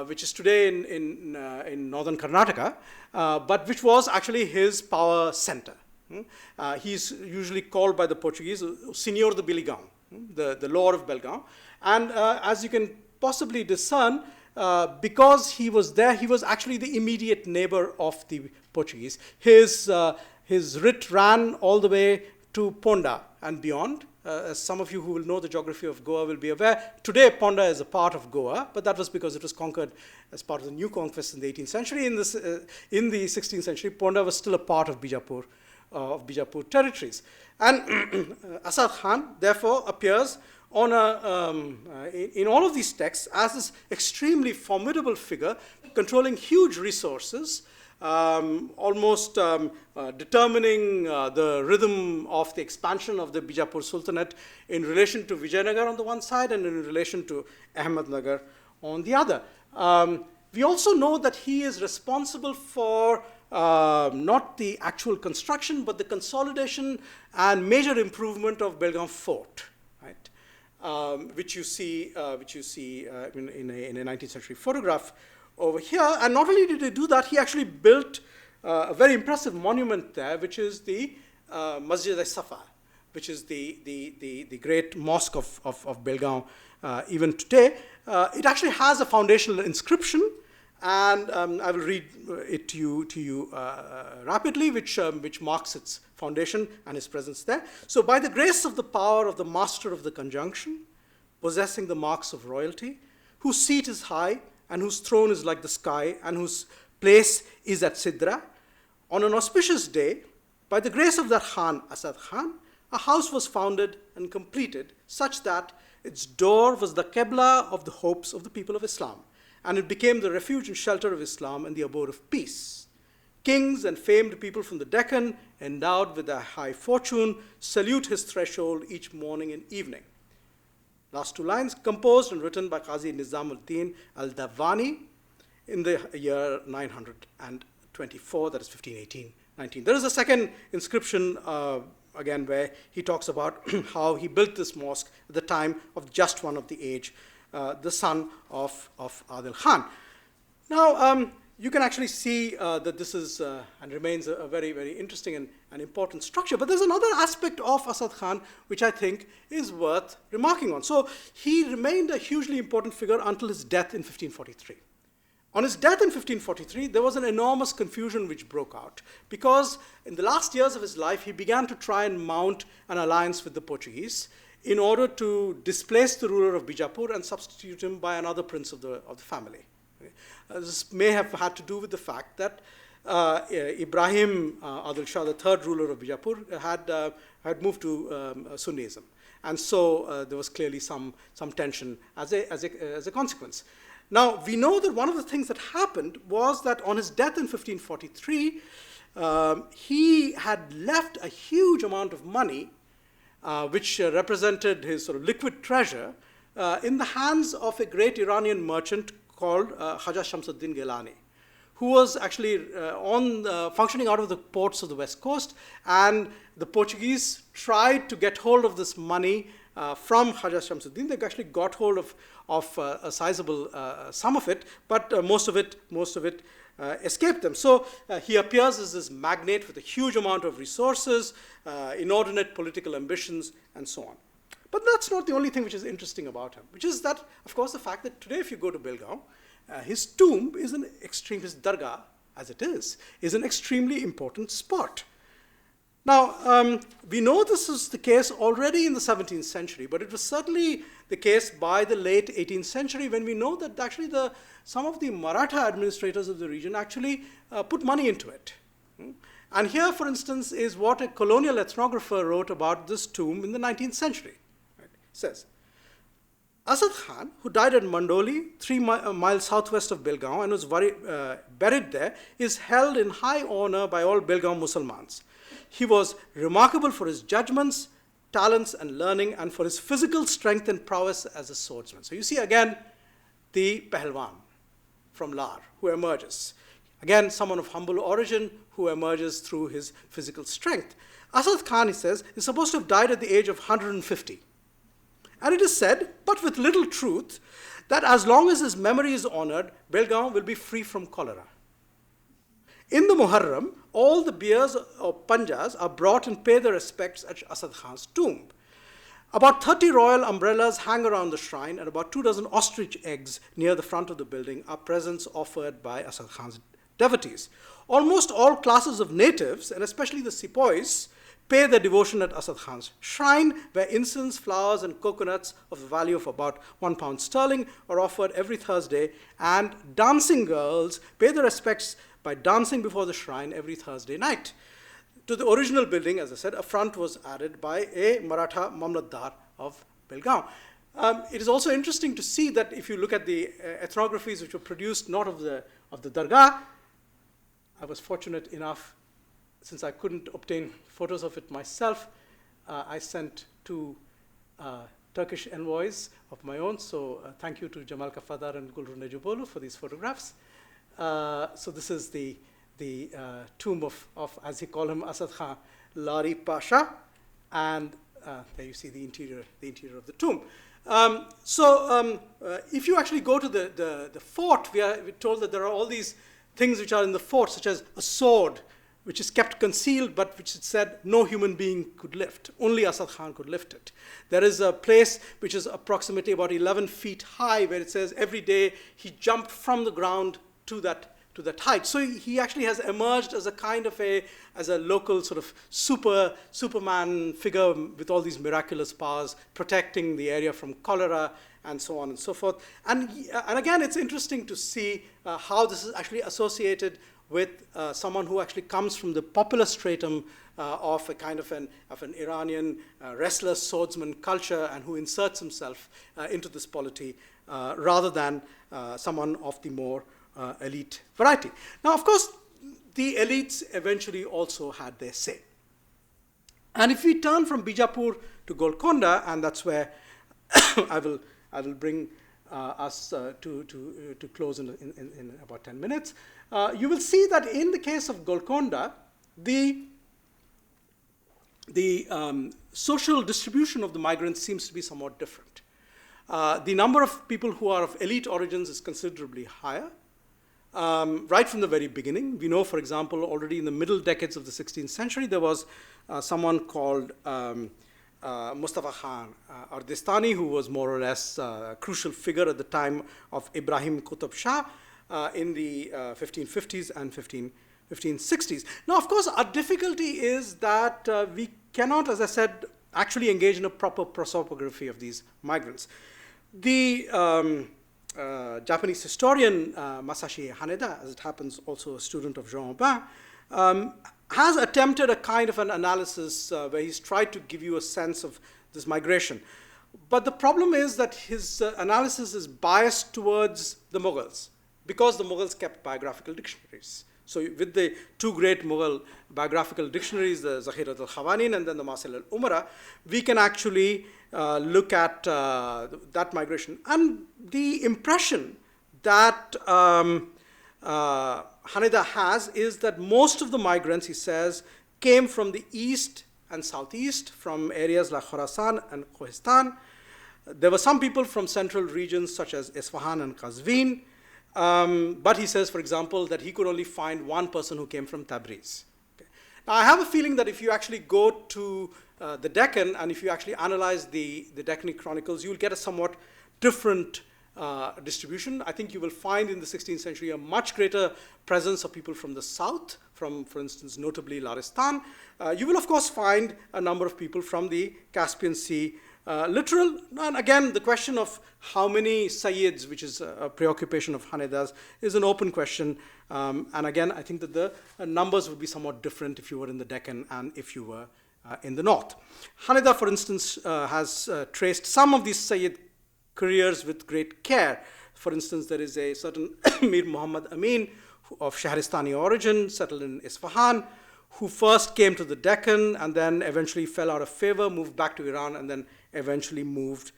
which is today in northern Karnataka, but which was actually his power center. He's usually called by the Portuguese Senhor de Belgaum, the Lord of Belgaum. And as you can possibly discern, because he was there, he was actually the immediate neighbor of the Portuguese. His writ ran all the way to Ponda and beyond. As some of you who will know the geography of Goa will be aware, today Ponda is a part of Goa, but that was because it was conquered as part of the new conquest in the 18th century. In the 16th century, Ponda was still a part of Bijapur territories. And Assad Khan, therefore, appears on in all of these texts as this extremely formidable figure controlling huge resources, almost determining the rhythm of the expansion of the Bijapur Sultanate in relation to Vijayanagar on the one side and in relation to Ahmadnagar on the other. We also know that he is responsible for not the actual construction, but the consolidation and major improvement of Belgaum Fort, right? Which you see in a 19th century photograph over here. And not only did he do that, he actually built a very impressive monument there, which is the Masjid al-Safa, which is the great mosque of Belgaum even today. It actually has a foundational inscription, and I will read it to you rapidly, which marks its foundation and its presence there. So, by the grace of the power of the master of the conjunction, possessing the marks of royalty, whose seat is high, and whose throne is like the sky, and whose place is at Sidra, on an auspicious day, by the grace of that Khan, Asad Khan, a house was founded and completed such that its door was the Qibla of the hopes of the people of Islam, and it became the refuge and shelter of Islam and the abode of peace. Kings and famed people from the Deccan, endowed with a high fortune, salute his threshold each morning and evening. Last two lines, composed and written by Qazi Nizam-ud-Din al-Davani in the year 924, that is 1518-19. There is a second inscription, again, where he talks about how he built this mosque at the time of just one of the age, the son of Adil Khan. Now, you can actually see that this is and remains a very, very interesting and important structure. But there's another aspect of Asad Khan which I think is worth remarking on. So he remained a hugely important figure until his death in 1543. On his death in 1543, there was an enormous confusion which broke out, because in the last years of his life, he began to try and mount an alliance with the Portuguese in order to displace the ruler of Bijapur and substitute him by another prince of the family. This may have had to do with the fact that Ibrahim Adil Shah, the third ruler of Bijapur, had moved to Sunnism. And so there was clearly some tension as a consequence. Now, we know that one of the things that happened was that on his death in 1543, he had left a huge amount of money, which represented his sort of liquid treasure, in the hands of a great Iranian merchant called Khaja Shamsuddin Gilani, who was actually functioning out of the ports of the west coast, and the Portuguese tried to get hold of this money from Khaja Shamsuddin. They actually got hold of a sizable sum of it, but most of it escaped them. So he appears as this magnate with a huge amount of resources, inordinate political ambitions, and so on. But that's not the only thing which is interesting about him, which is that, of course, the fact that today if you go to Belgaum, his tomb is his dargah, as it is an extremely important spot. Now, we know this is the case already in the 17th century, but it was certainly the case by the late 18th century, when we know that actually some of the Maratha administrators of the region actually put money into it. And here, for instance, is what a colonial ethnographer wrote about this tomb in the 19th century. Right? It says, As'ad Khan, who died at Mandoli, 3 miles southwest of Belgaum, and was buried there, is held in high honor by all Belgaum Musalmans. He was remarkable for his judgments, talents, and learning, and for his physical strength and prowess as a swordsman. So you see again the Pahalwan from Lar who emerges. Again, someone of humble origin who emerges through his physical strength. As'ad Khan, he says, is supposed to have died at the age of 150. And it is said, but with little truth, that as long as his memory is honored, Belgaum will be free from cholera. In the Muharram, all the biers or panjas are brought and pay their respects at As'ad Khan's tomb. About 30 royal umbrellas hang around the shrine, and about 24 ostrich eggs near the front of the building are presents offered by As'ad Khan's devotees. Almost all classes of natives, and especially the sepoys, pay their devotion at As'ad Khan's shrine, where incense, flowers, and coconuts of the value of about £1 are offered every Thursday, and dancing girls pay their respects by dancing before the shrine every Thursday night. To the original building, as I said, a front was added by a Maratha Mamlatdar of Belgaum. It is also interesting to see that if you look at the ethnographies which were produced not of the dargah, I was fortunate enough, since I couldn't obtain photos of it myself, I sent 2 Turkish envoys of my own. So thank you to Jamal Kafadar and Gulru Nejubolu for these photographs. So this is the tomb of, as he called him, As'ad Khan Lari Pasha, and there you see the interior of the tomb. If you actually go to the fort, we're told that there are all these things which are in the fort, such as a sword, which is kept concealed, but which it said no human being could lift. Only As'ad Khan could lift it. There is a place which is approximately about 11 feet high, where it says every day he jumped from the ground to that height. So he actually has emerged as a kind of as a local sort of Superman figure with all these miraculous powers, protecting the area from cholera and so on and so forth. And again, it's interesting to see how this is actually associated with someone who actually comes from the popular stratum of a kind of an Iranian restless swordsman culture, and who inserts himself into this polity rather than someone of the more elite variety. Now, of course, the elites eventually also had their say. And if we turn from Bijapur to Golkonda, and that's where I will bring us to close in about 10 minutes, you will see that in the case of Golkonda, the social distribution of the migrants seems to be somewhat different. The number of people who are of elite origins is considerably higher. Right from the very beginning. We know, for example, already in the middle decades of the 16th century, there was someone called Mustafa Khan Ardestani, who was more or less a crucial figure at the time of Ibrahim Qutb Shah in the 1550s and 1560s. Now, of course, our difficulty is that we cannot, as I said, actually engage in a proper prosopography of these migrants. The Japanese historian Masashi Haneda, as it happens also a student of Jean Aubin, has attempted a kind of an analysis where he's tried to give you a sense of this migration. But the problem is that his analysis is biased towards the Mughals, because the Mughals kept biographical dictionaries. So with the two great Mughal biographical dictionaries, the Zakhirat al-Khawanin and then the Masil al-Umara, we can actually look at that migration. And the impression that Haneda has is that most of the migrants, he says, came from the east and southeast, from areas like Khorasan and Kohistan. There were some people from central regions such as Isfahan and Qazvin. But he says, for example, that he could only find one person who came from Tabriz. Okay. Now, I have a feeling that if you actually go to the Deccan and if you actually analyze the Deccani chronicles, you'll get a somewhat different distribution. I think you will find in the 16th century a much greater presence of people from the south, from, for instance, notably Larestan. You will, of course, find a number of people from the Caspian Sea littoral. And again, the question of how many Sayyids, which is a preoccupation of Haneda's, is an open question. And again, I think that the numbers would be somewhat different if you were in the Deccan and if you were in the north. Haneda, for instance, has traced some of these Sayyid careers with great care. For instance, there is a certain Mir Muhammad Amin of Shahristani origin, settled in Isfahan, who first came to the Deccan and then eventually fell out of favor, moved back to Iran, and then eventually moved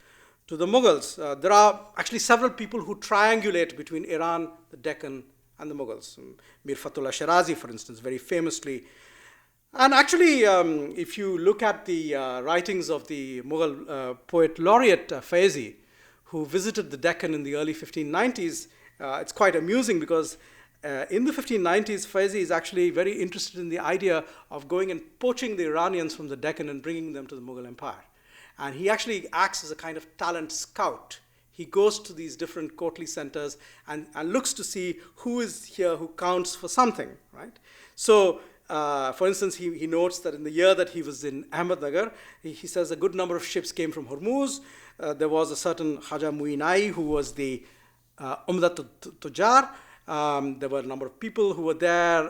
to the Mughals. There are actually several people who triangulate between Iran, the Deccan, and the Mughals. Mir Fatullah Shirazi, for instance, very famously. And actually, if you look at the writings of the Mughal poet laureate Faizi, who visited the Deccan in the early 1590s, it's quite amusing because in the 1590s, Faizi is actually very interested in the idea of going and poaching the Iranians from the Deccan and bringing them to the Mughal Empire. And he actually acts as a kind of talent scout. He goes to these different courtly centers and looks to see who is here who counts for something, right? So, for instance, he notes that in the year that he was in Ahmadnagar, he says a good number of ships came from Hormuz. There was a certain Khaja Muinai who was the Umdat Tujar. There were a number of people who were there,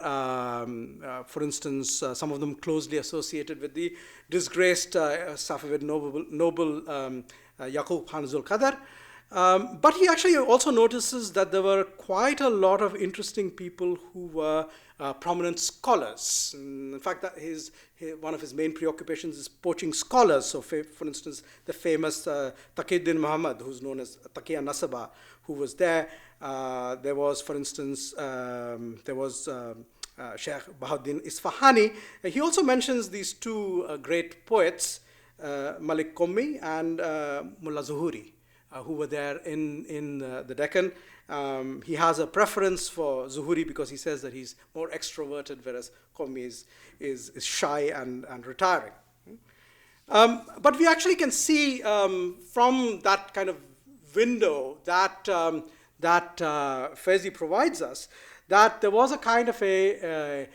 for instance, some of them closely associated with the disgraced Safavid noble Yaqub Khan Zulqadar. But he actually also notices that there were quite a lot of interesting people who were prominent scholars. In fact, that one of his main preoccupations is poaching scholars. So, for instance, the famous Taqiyuddin Muhammad, who's known as Taqiyya Nasaba, who was there. There was, for instance, Sheikh Bahuddin Isfahani. He also mentions these two great poets, Malik Qommi and Mullah Zuhuri, who were there in the Deccan. He has a preference for Zuhuri because he says that he's more extroverted, whereas Qommi is shy and retiring. But we actually can see from that kind of window that Faizi provides us, that there was a kind of a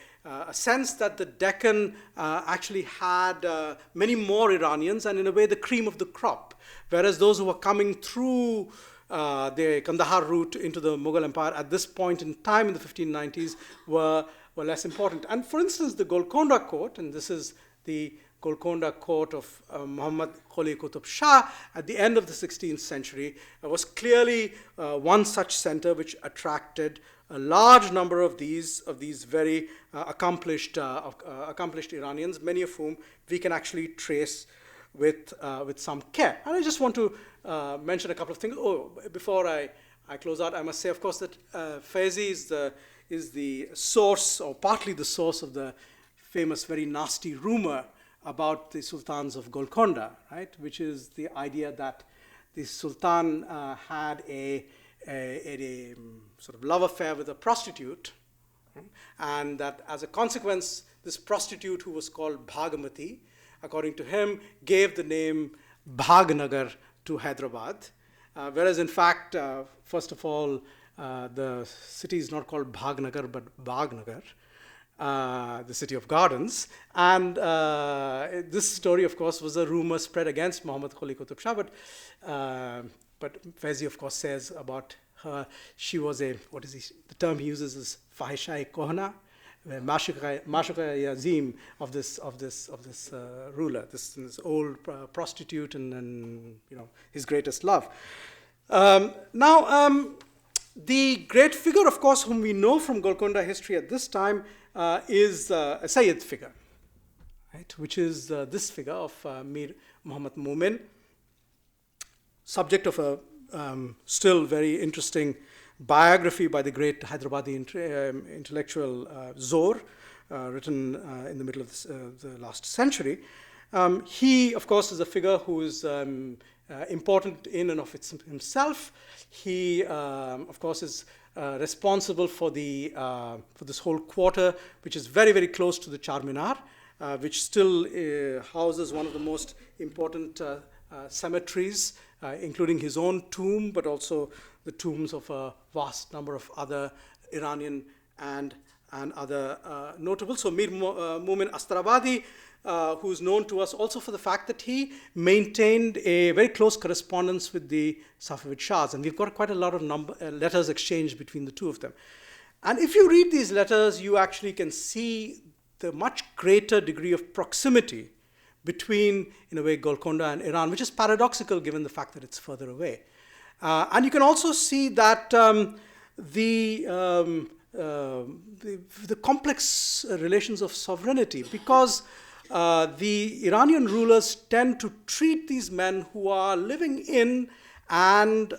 sense that the Deccan actually had many more Iranians and in a way the cream of the crop, whereas those who were coming through the Kandahar route into the Mughal Empire at this point in time in the 1590s were less important. And for instance, the Golkonda court, and this is the Golkonda court of Muhammad Qoli Qutub Shah at the end of the 16th century, was clearly one such center which attracted a large number of these very accomplished Iranians, many of whom we can actually trace with some care. And I just want to mention a couple of things. Oh, before I close out, I must say, of course, that Faizi is the source, or partly the source, of the famous, very nasty rumor about the sultans of Golkonda, right? Which is the idea that the sultan had a sort of love affair with a prostitute, and that as a consequence, this prostitute, who was called Bhagamati, according to him, gave the name Bhagnagar to Hyderabad, whereas in fact, first of all, the city is not called Bhagnagar but Bhagnagar, the city of gardens. And this story, of course, was a rumor spread against Muhammad Qoli Qutub Shah, but Faizi, of course, says about she was the term he uses is fahisha-e kohana, Mashukha Yazim of this ruler, this old prostitute and his greatest love. The great figure, of course, whom we know from Golkonda history at this time is a Sayyid figure, right? Which is this figure of Mir Muhammad Momin, subject of a still very interesting biography by the great Hyderabadi intellectual Zor, written in the middle of the last century. He, of course, is a figure who is important in and of himself. He, of course, is responsible for this whole quarter, which is very, very close to the Charminar, which still houses one of the most important cemeteries, including his own tomb, but also the tombs of a vast number of other Iranian and other notables. So Mir Mumin Astarabadi, who is known to us also for the fact that he maintained a very close correspondence with the Safavid Shahs, and we've got quite a lot of letters exchanged between the two of them. And if you read these letters, you actually can see the much greater degree of proximity between, in a way, Golkonda and Iran, which is paradoxical given the fact that it's further away. And you can also see that the complex relations of sovereignty, because the Iranian rulers tend to treat these men who are living in and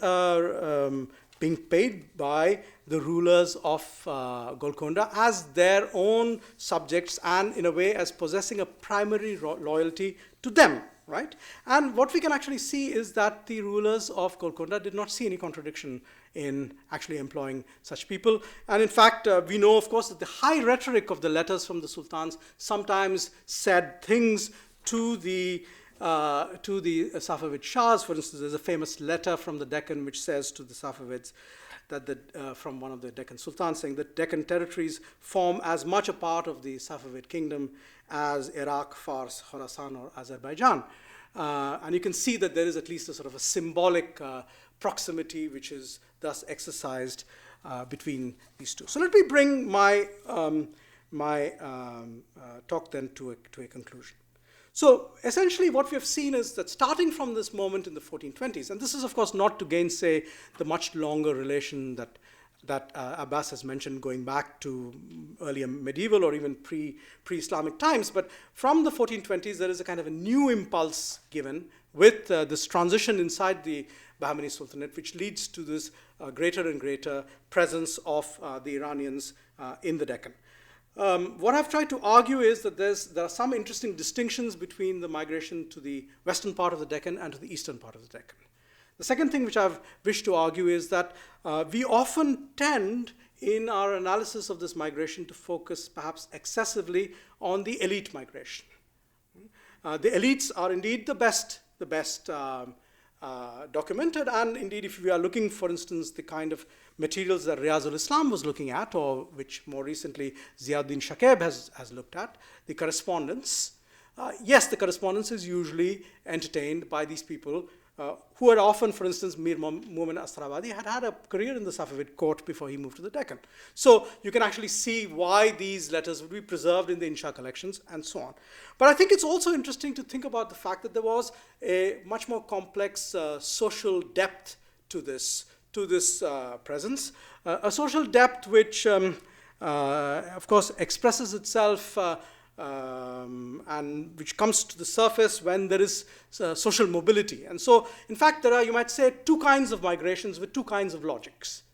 being paid by the rulers of Golkonda as their own subjects, and in a way as possessing a primary loyalty to them, right? And what we can actually see is that the rulers of Golkonda did not see any contradiction in actually employing such people. And in fact, we know, of course, that the high rhetoric of the letters from the sultans sometimes said things to the Safavid Shahs. For instance, there's a famous letter from the Deccan which says to the Safavids that from one of the Deccan sultans, saying that Deccan territories form as much a part of the Safavid kingdom as Iraq, Fars, Khorasan, or Azerbaijan. And you can see that there is at least a sort of a symbolic proximity which is thus exercised between these two. So let me bring my talk then to a conclusion. So essentially what we have seen is that starting from this moment in the 1420s, and this is of course not to gainsay the much longer relation that Abbas has mentioned going back to earlier medieval or even pre-Islamic times, but from the 1420s there is a kind of a new impulse given with this transition inside the Bahmani Sultanate, which leads to this greater and greater presence of the Iranians in the Deccan. What I've tried to argue is that there are some interesting distinctions between the migration to the western part of the Deccan and to the eastern part of the Deccan. The second thing which I've wished to argue is that we often tend in our analysis of this migration to focus perhaps excessively on the elite migration. The elites are indeed the best documented, and indeed if we are looking, for instance, the kind of materials that Riyaz al-Islam was looking at, or which more recently Ziauddin Shakeb has looked at, the correspondence. Yes, the correspondence is usually entertained by these people who had often, for instance, Mir Mumin Astarabadi had a career in the Safavid court before he moved to the Deccan. So you can actually see why these letters would be preserved in the Insha collections and so on. But I think it's also interesting to think about the fact that there was a much more complex social depth to this presence, a social depth which, of course, expresses itself and which comes to the surface when there is social mobility. And so, in fact, there are, you might say, two kinds of migrations with two kinds of logics.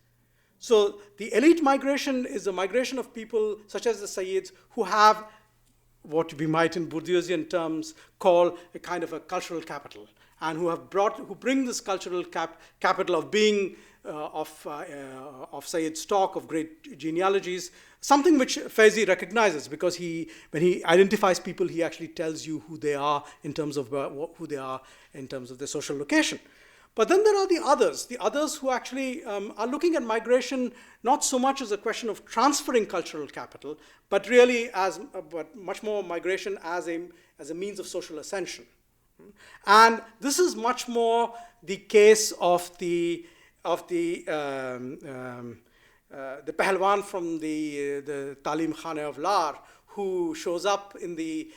So the elite migration is a migration of people such as the Sayyids who have what we might in Bourdieusian terms call a kind of a cultural capital, and who bring this cultural capital of being of Sayyid stock, of great genealogies, something which Faizi recognizes, because when he identifies people, he actually tells you who they are in terms of who they are in terms of their social location. But then there are the others who actually are looking at migration not so much as a question of transferring cultural capital, but really but much more migration as a means of social ascension. And this is much more the case of the Pahalwan from the Talim Khane of Lar, who shows up in the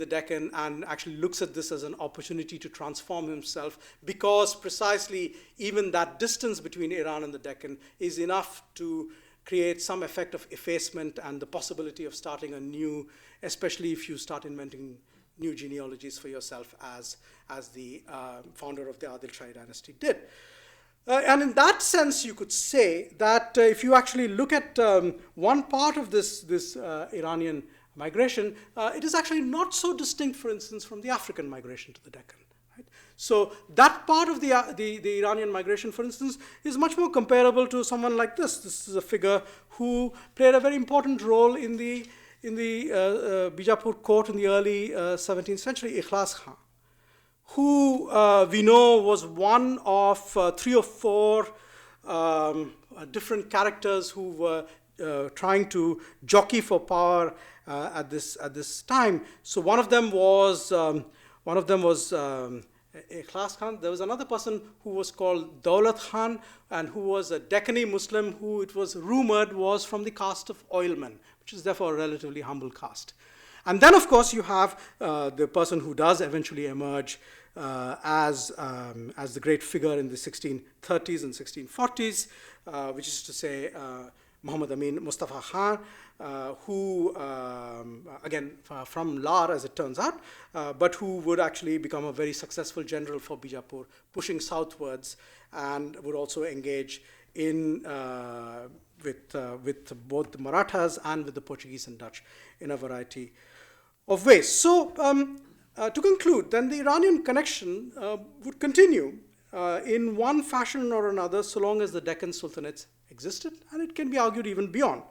Deccan and actually looks at this as an opportunity to transform himself, because precisely even that distance between Iran and the Deccan is enough to create some effect of effacement and the possibility of starting anew, especially if you start inventing new genealogies for yourself, as the founder of the Adil Shahi dynasty did. And in that sense, you could say that if you actually look at one part of this Iranian migration, it is actually not so distinct, for instance, from the African migration to the Deccan. Right? So that part of the Iranian migration, for instance, is much more comparable to someone like this. This is a figure who played a very important role in the Bijapur court in the early 17th century, Ikhlas Khan, who we know was one of 3 or 4 different characters who were trying to jockey for power at this time. So one of them was Ikhlas Khan. There was another person who was called Daulat Khan, and who was a Deccani Muslim who it was rumored was from the caste of oilmen, which is therefore a relatively humble caste. And then, of course, you have the person who does eventually emerge as the great figure in the 1630s and 1640s, which is to say Muhammad Amin Mustafa Khan, who, again, from Lar, as it turns out, but who would actually become a very successful general for Bijapur, pushing southwards, and would also engage in with both the Marathas and with the Portuguese and Dutch in a variety of ways. So to conclude, then the Iranian connection would continue in one fashion or another so long as the Deccan Sultanates existed, and it can be argued even beyond.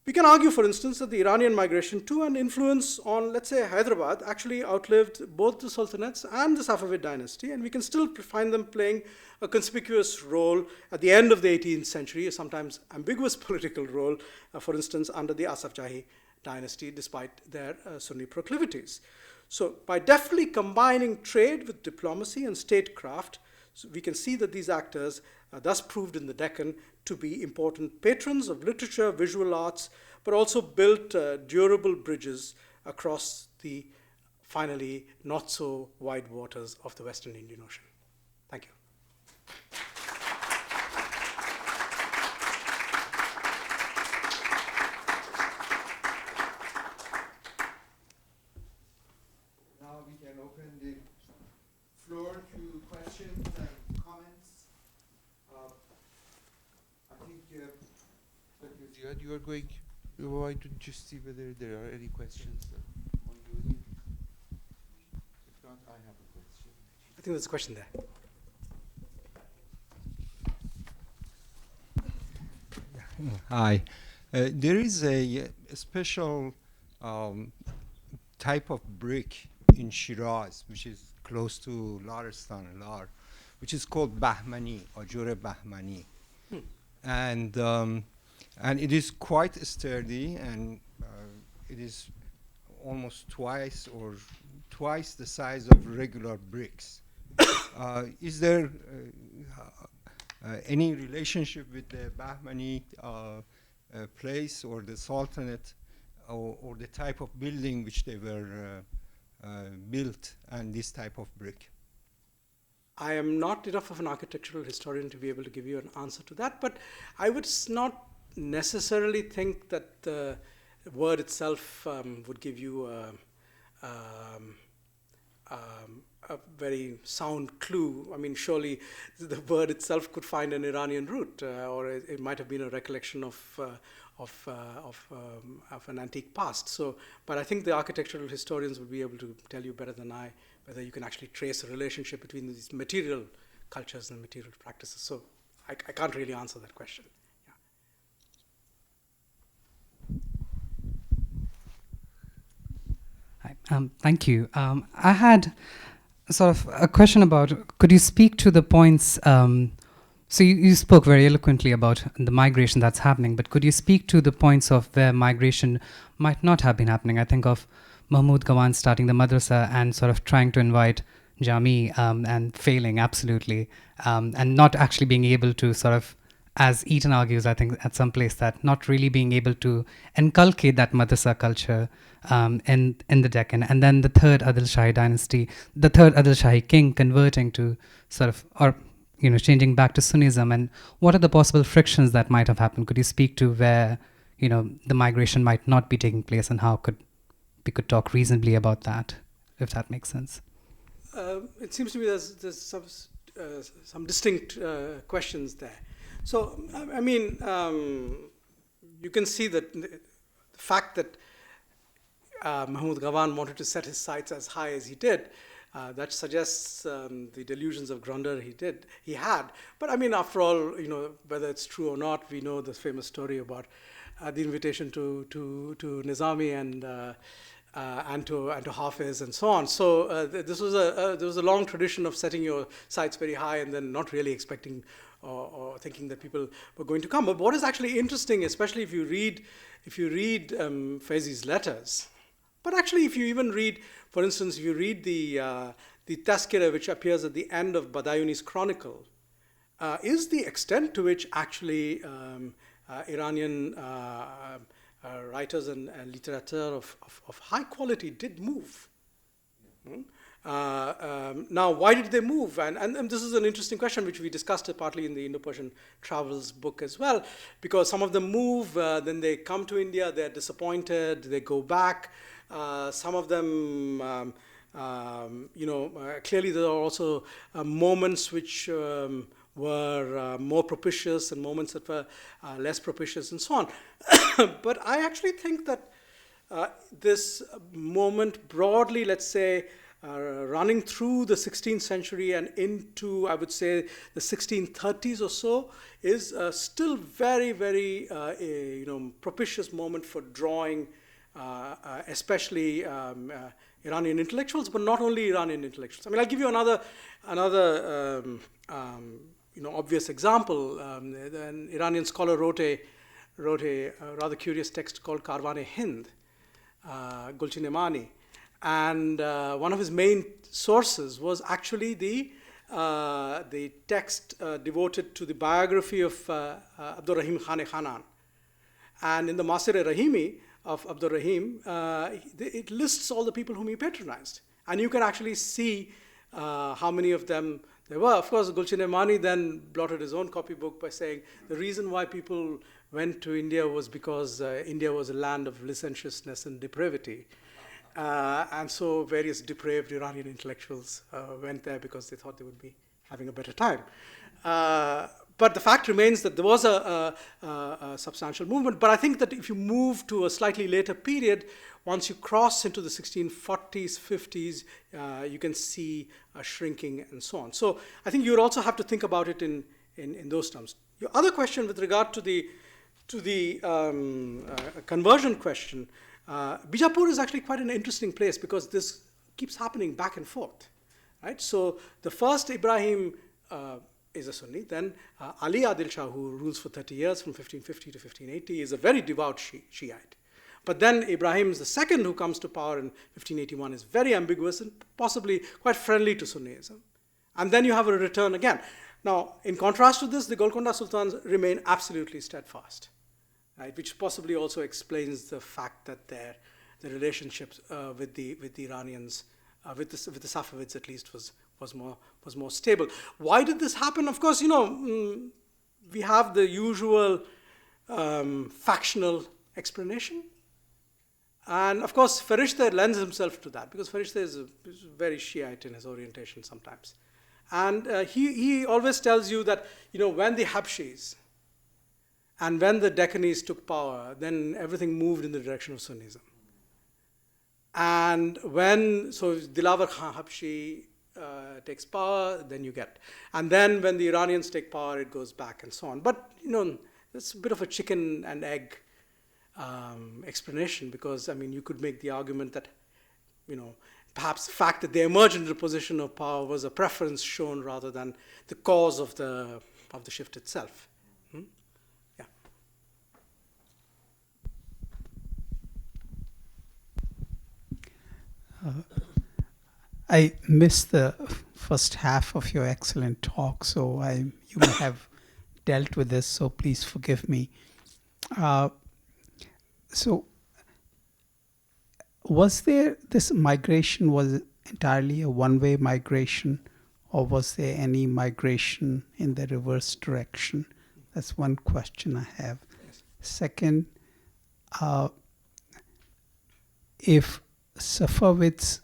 We can argue, for instance, that the Iranian migration to and influence on, let's say, Hyderabad actually outlived both the Sultanates and the Safavid dynasty, and we can still find them playing a conspicuous role at the end of the 18th century, a sometimes ambiguous political role, for instance, under the Asaf Jahi dynasty, despite their Sunni proclivities. So by deftly combining trade with diplomacy and statecraft, so we can see that these actors thus proved in the Deccan to be important patrons of literature, visual arts, but also built durable bridges across the finally not so wide waters of the Western Indian Ocean. Thank you. Now we can open the floor to questions and comments. I think Dr. Ziad, you are going to just see whether there are any questions on you. If not, I have a question. I think there's a question there. Hi. There is a special type of brick in Shiraz, which is close to Larestan, Lar, which is called Bahmani, Ajur Bahmani. And it is quite sturdy, and it is almost twice the size of regular bricks. Is there any relationship with the Bahmani place or the Sultanate or the type of building which they were built and this type of brick? I am not enough of an architectural historian to be able to give you an answer to that, but I would not necessarily think that the word itself would give you a very sound clue. I mean, surely the word itself could find an Iranian root, or it might have been a recollection of an antique past. So, but I think the architectural historians would be able to tell you better than I whether you can actually trace a relationship between these material cultures and material practices. So, I can't really answer that question. Hi, thank you. I had sort of a question about, could you speak to the points, so you spoke very eloquently about the migration that's happening, but could you speak to the points of where migration might not have been happening? I think of Mahmud Gavan starting the madrasa and sort of trying to invite Jami and failing absolutely, and not actually being able to sort of, as Eaton argues, I think at some place, that not really being able to inculcate that madrasa culture in the Deccan. And then the third Adil Shahi dynasty, the third Adil Shahi king converting to sort of, or changing back to Sunnism. And what are the possible frictions that might have happened? Could you speak to where the migration might not be taking place, and how we could talk reasonably about that, if that makes sense? It seems to me there's some distinct questions there. So, I mean, you can see that the fact that Mahmud Gavan wanted to set his sights as high as he did, that suggests the delusions of grandeur he had. But I mean, after all, whether it's true or not, we know the famous story about the invitation to Nizami and to Hafiz and so on. So there was a long tradition of setting your sights very high and then not really expecting or thinking that people were going to come. But what is actually interesting, especially if you read Faizi's letters, but actually if you even read, for instance, if you read the Tazkira, which appears at the end of Badayuni's chronicle, is the extent to which actually Iranian writers and literature of high quality did move. Now, why did they move? And this is an interesting question, which we discussed partly in the Indo-Persian Travels book as well, because some of them move, then they come to India, they're disappointed, they go back. Some of them, clearly there are also moments which were more propitious and moments that were less propitious and so on. But I actually think that this moment broadly, let's say, running through the 16th century and into, I would say, the 1630s or so, is still very, very, propitious moment for drawing, especially Iranian intellectuals, but not only Iranian intellectuals. I mean, I'll give you another obvious example. An Iranian scholar wrote a rather curious text called Karwan-e-Hind, Gulchin-e-Mani. And one of his main sources was actually the text devoted to the biography of Abdurrahim Khan-e-Khanan. And in the Masir-e-Rahimi of Abdurrahim, it lists all the people whom he patronized. And you can actually see how many of them there were. Of course, Gulchin-e-Mani then blotted his own copybook by saying the reason why people went to India was because India was a land of licentiousness and depravity. And so various depraved Iranian intellectuals went there because they thought they would be having a better time. But the fact remains that there was a substantial movement. But I think that if you move to a slightly later period, once you cross into the 1640s, 50s, you can see a shrinking and so on. So I think you would also have to think about it in those terms. Your other question with regard to the conversion question, Bijapur is actually quite an interesting place because this keeps happening back and forth, right? So the first Ibrahim is a Sunni, then Ali Adil Shah, who rules for 30 years from 1550 to 1580, is a very devout Shiite. But then Ibrahim is the second who comes to power in 1581, is very ambiguous and possibly quite friendly to Sunnism. And then you have a return again. Now, in contrast to this, the Golkonda Sultans remain absolutely steadfast, right? Which possibly also explains the fact that the relationships with the Iranians, with the Safavids at least, was more stable. Why did this happen? Of course, we have the usual factional explanation. And of course, Farishta lends himself to that because Farishta is very Shiite in his orientation sometimes. And he always tells you that, when the Habshis and when the Deccanese took power, then everything moved in the direction of Sunnism. And so Dilawar Khan Habshi takes power, then you get. And then when the Iranians take power, it goes back and so on. But, it's a bit of a chicken and egg explanation because, you could make the argument that, perhaps the fact that they emerged into the position of power was a preference shown rather than the cause of the shift itself. Yeah. I missed the first half of your excellent talk, so you may have dealt with this, so please forgive me. So was there, this migration was entirely a one-way migration, or was there any migration in the reverse direction? That's one question I have. Yes. Second, if Safavids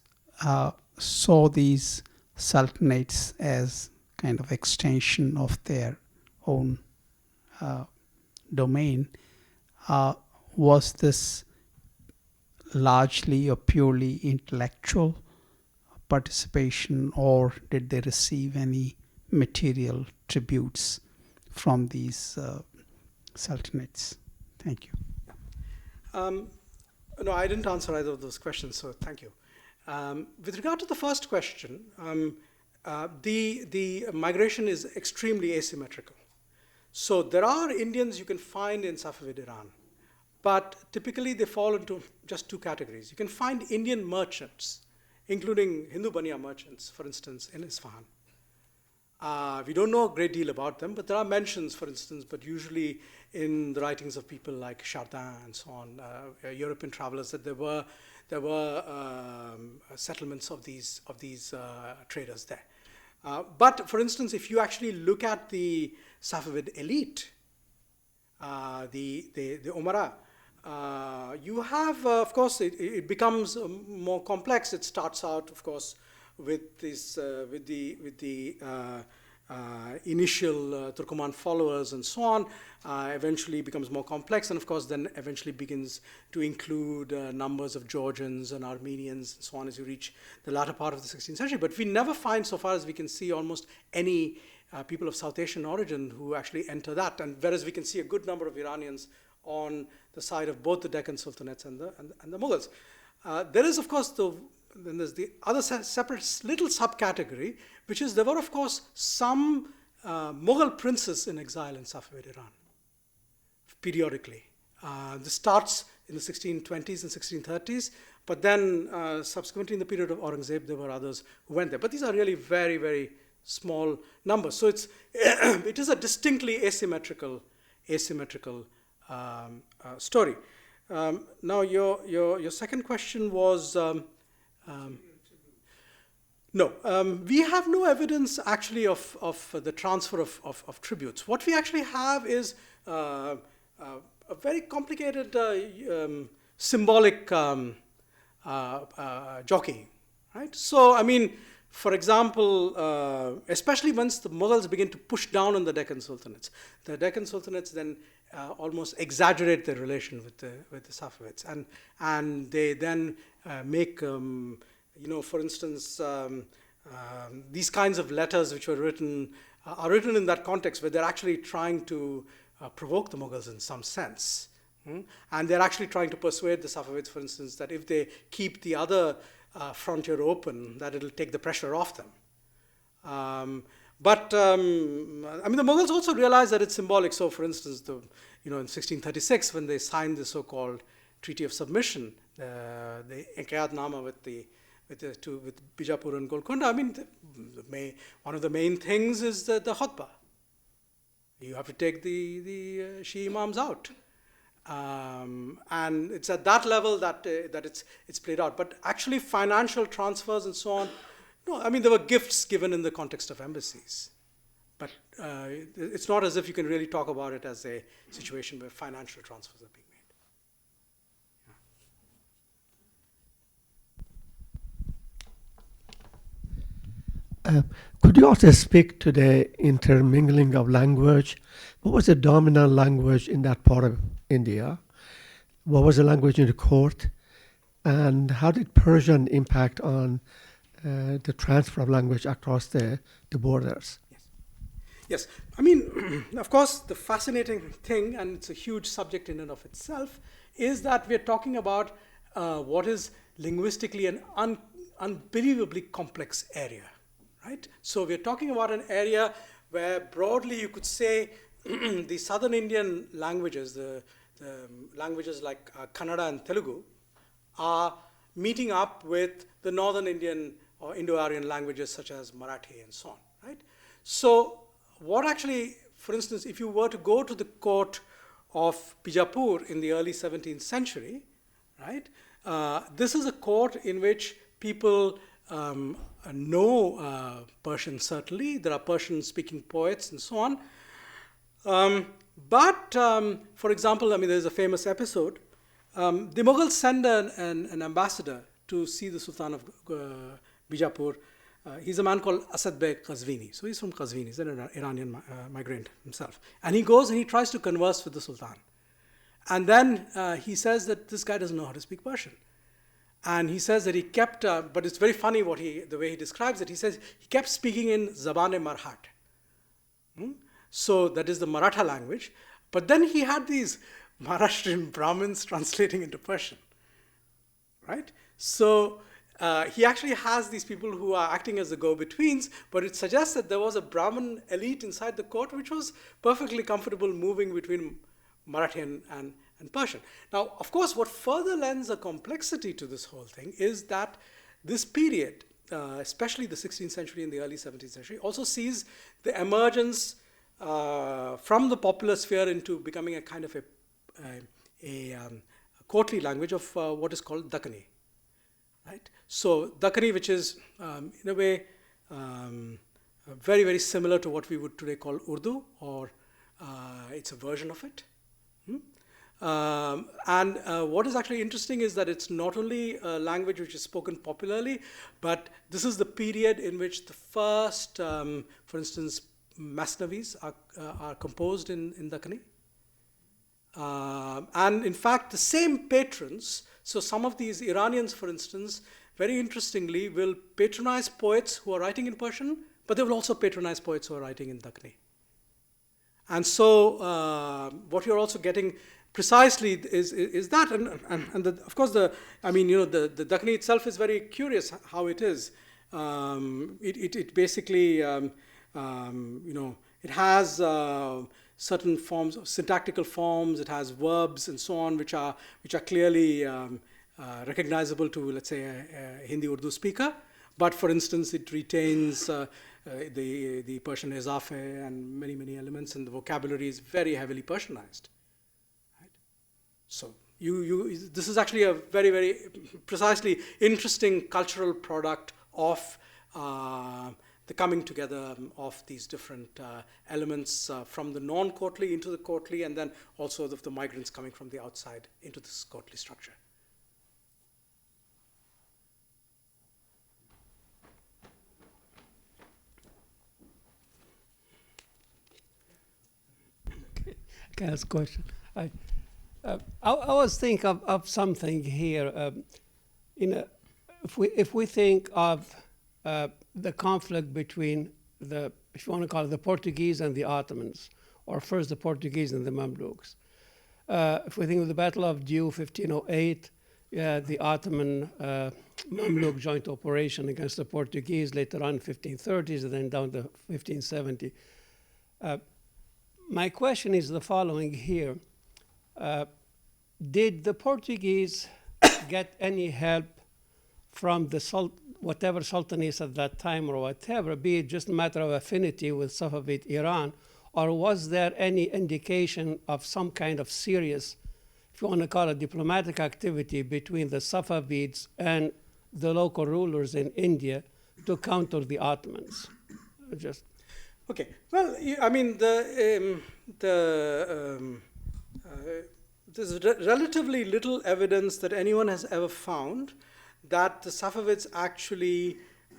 saw these sultanates as kind of extension of their own domain, was this largely or purely intellectual participation, or did they receive any material tributes from these sultanates? Thank you. No, I didn't answer either of those questions, so thank you. With regard to the first question, the migration is extremely asymmetrical. So there are Indians you can find in Safavid Iran, but typically they fall into just two categories. You can find Indian merchants, including Hindu Baniya merchants, for instance, in Isfahan. We don't know a great deal about them, but there are mentions, for instance, but usually in the writings of people like Chardin and so on, European travelers, that there were settlements of these traders there. But for instance, if you actually look at the Safavid elite, the Umara, you have, of course, it becomes more complex. It starts out, of course, with this, with the initial Turkoman followers and so on. Eventually becomes more complex, and of course then eventually begins to include numbers of Georgians and Armenians and so on as you reach the latter part of the 16th century. But we never find, so far as we can see, almost any people of South Asian origin who actually enter that, and whereas we can see a good number of Iranians on the side of both the Deccan Sultanates and the Mughals. There is, of course, then there's the other separate little subcategory, which is there were, of course, some Mughal princes in exile in Safavid Iran, periodically. This starts in the 1620s and 1630s, but then subsequently in the period of Aurangzeb, there were others who went there. But these are really very, very small numbers. So it's it is a distinctly asymmetrical story. Now your second question was no, we have no evidence actually of the transfer of tributes. What we actually have is a very complicated symbolic jockeying, right? So I mean, for example, especially once the Mughals begin to push down on the Deccan Sultanates then almost exaggerate their relation with the Safavids, and they then make for instance, these kinds of letters which were written are written in that context where they're actually trying to provoke the Mughals in some sense, and they're actually trying to persuade the Safavids, for instance, that if they keep the other frontier open, that it'll take the pressure off them. But I mean, the Mughals also realized that it's symbolic. So, for instance, in 1636, when they signed the so-called Treaty of Submission, the Inqiyad Nama with Bijapur and Golkonda, I mean, one of the main things is the khutbah. You have to take the Shia Imams out. And it's at that level that it's played out. But actually financial transfers and so on, no, I mean, there were gifts given in the context of embassies. But it's not as if you can really talk about it as a situation where financial transfers are being made. Could you also speak to the intermingling of language? What was the dominant language in that part of India? What was the language in the court? And how did Persian impact on the transfer of language across the borders? Yes. I mean, of course, the fascinating thing, and it's a huge subject in and of itself, is that we're talking about what is linguistically an unbelievably complex area. Right? So we're talking about an area where broadly you could say the southern Indian languages, the languages like Kannada and Telugu, are meeting up with the northern Indian or Indo-Aryan languages such as Marathi and so on, right? So what actually, for instance, if you were to go to the court of Bijapur in the early 17th century, right, this is a court in which people know Persian, certainly. There are Persian-speaking poets and so on. But, for example, I mean, there's a famous episode. The Mughals send an ambassador to see the Sultan of Bijapur. He's a man called As'ad Qazvini. So he's from Qazvini. He's an Iranian migrant himself. And he goes and he tries to converse with the Sultan. And then he says that this guy doesn't know how to speak Persian. And he says that he kept, but it's very funny the way he describes it. He says he kept speaking in Zabane-Marhat. So that is the Maratha language. But then he had these Maharashtrian Brahmins translating into Persian, right? So he actually has these people who are acting as the go-betweens, but it suggests that there was a Brahmin elite inside the court which was perfectly comfortable moving between Marathi and Persian. Now, of course, what further lends a complexity to this whole thing is that this period, especially the 16th century and the early 17th century, also sees the emergence from the popular sphere into becoming a kind of a courtly language of what is called Deccani, right? So Deccani, which is in a way very, very similar to what we would today call Urdu, or it's a version of it. What is actually interesting is that it's not only a language which is spoken popularly, but this is the period in which the first, for instance, Masnavis are composed in Deccani. And in fact, the same patrons, so some of these Iranians, for instance, very interestingly, will patronize poets who are writing in Persian, but they will also patronize poets who are writing in Deccani. And so what you're also getting precisely is that, and of course the Deccani itself is very curious how it is. It basically it has certain forms, syntactical forms. It has verbs and so on, which are clearly recognizable to, let's say, a Hindi Urdu speaker. But for instance, it retains the Persian izafe and many elements, and the vocabulary is very heavily Persianized. Right? So this is actually a very, very precisely interesting cultural product of the coming together of these different elements from the non-courtly into the courtly, and then also the migrants coming from the outside into this courtly structure. Can I ask a question? I was thinking of something here. If we think of the conflict between if you want to call it the Portuguese and the Ottomans, or first the Portuguese and the Mamluks. If we think of the Battle of Diu, 1508, the Ottoman Mamluk joint operation against the Portuguese, later on 1530s, and then down to 1570. My question is the following here. Did the Portuguese get any help from the whatever sultanates at that time or whatever, be it just a matter of affinity with Safavid Iran, or was there any indication of some kind of serious, if you want to call it diplomatic activity, between the Safavids and the local rulers in India to counter the Ottomans? Okay. Well, I mean, there's relatively little evidence that anyone has ever found that the Safavids actually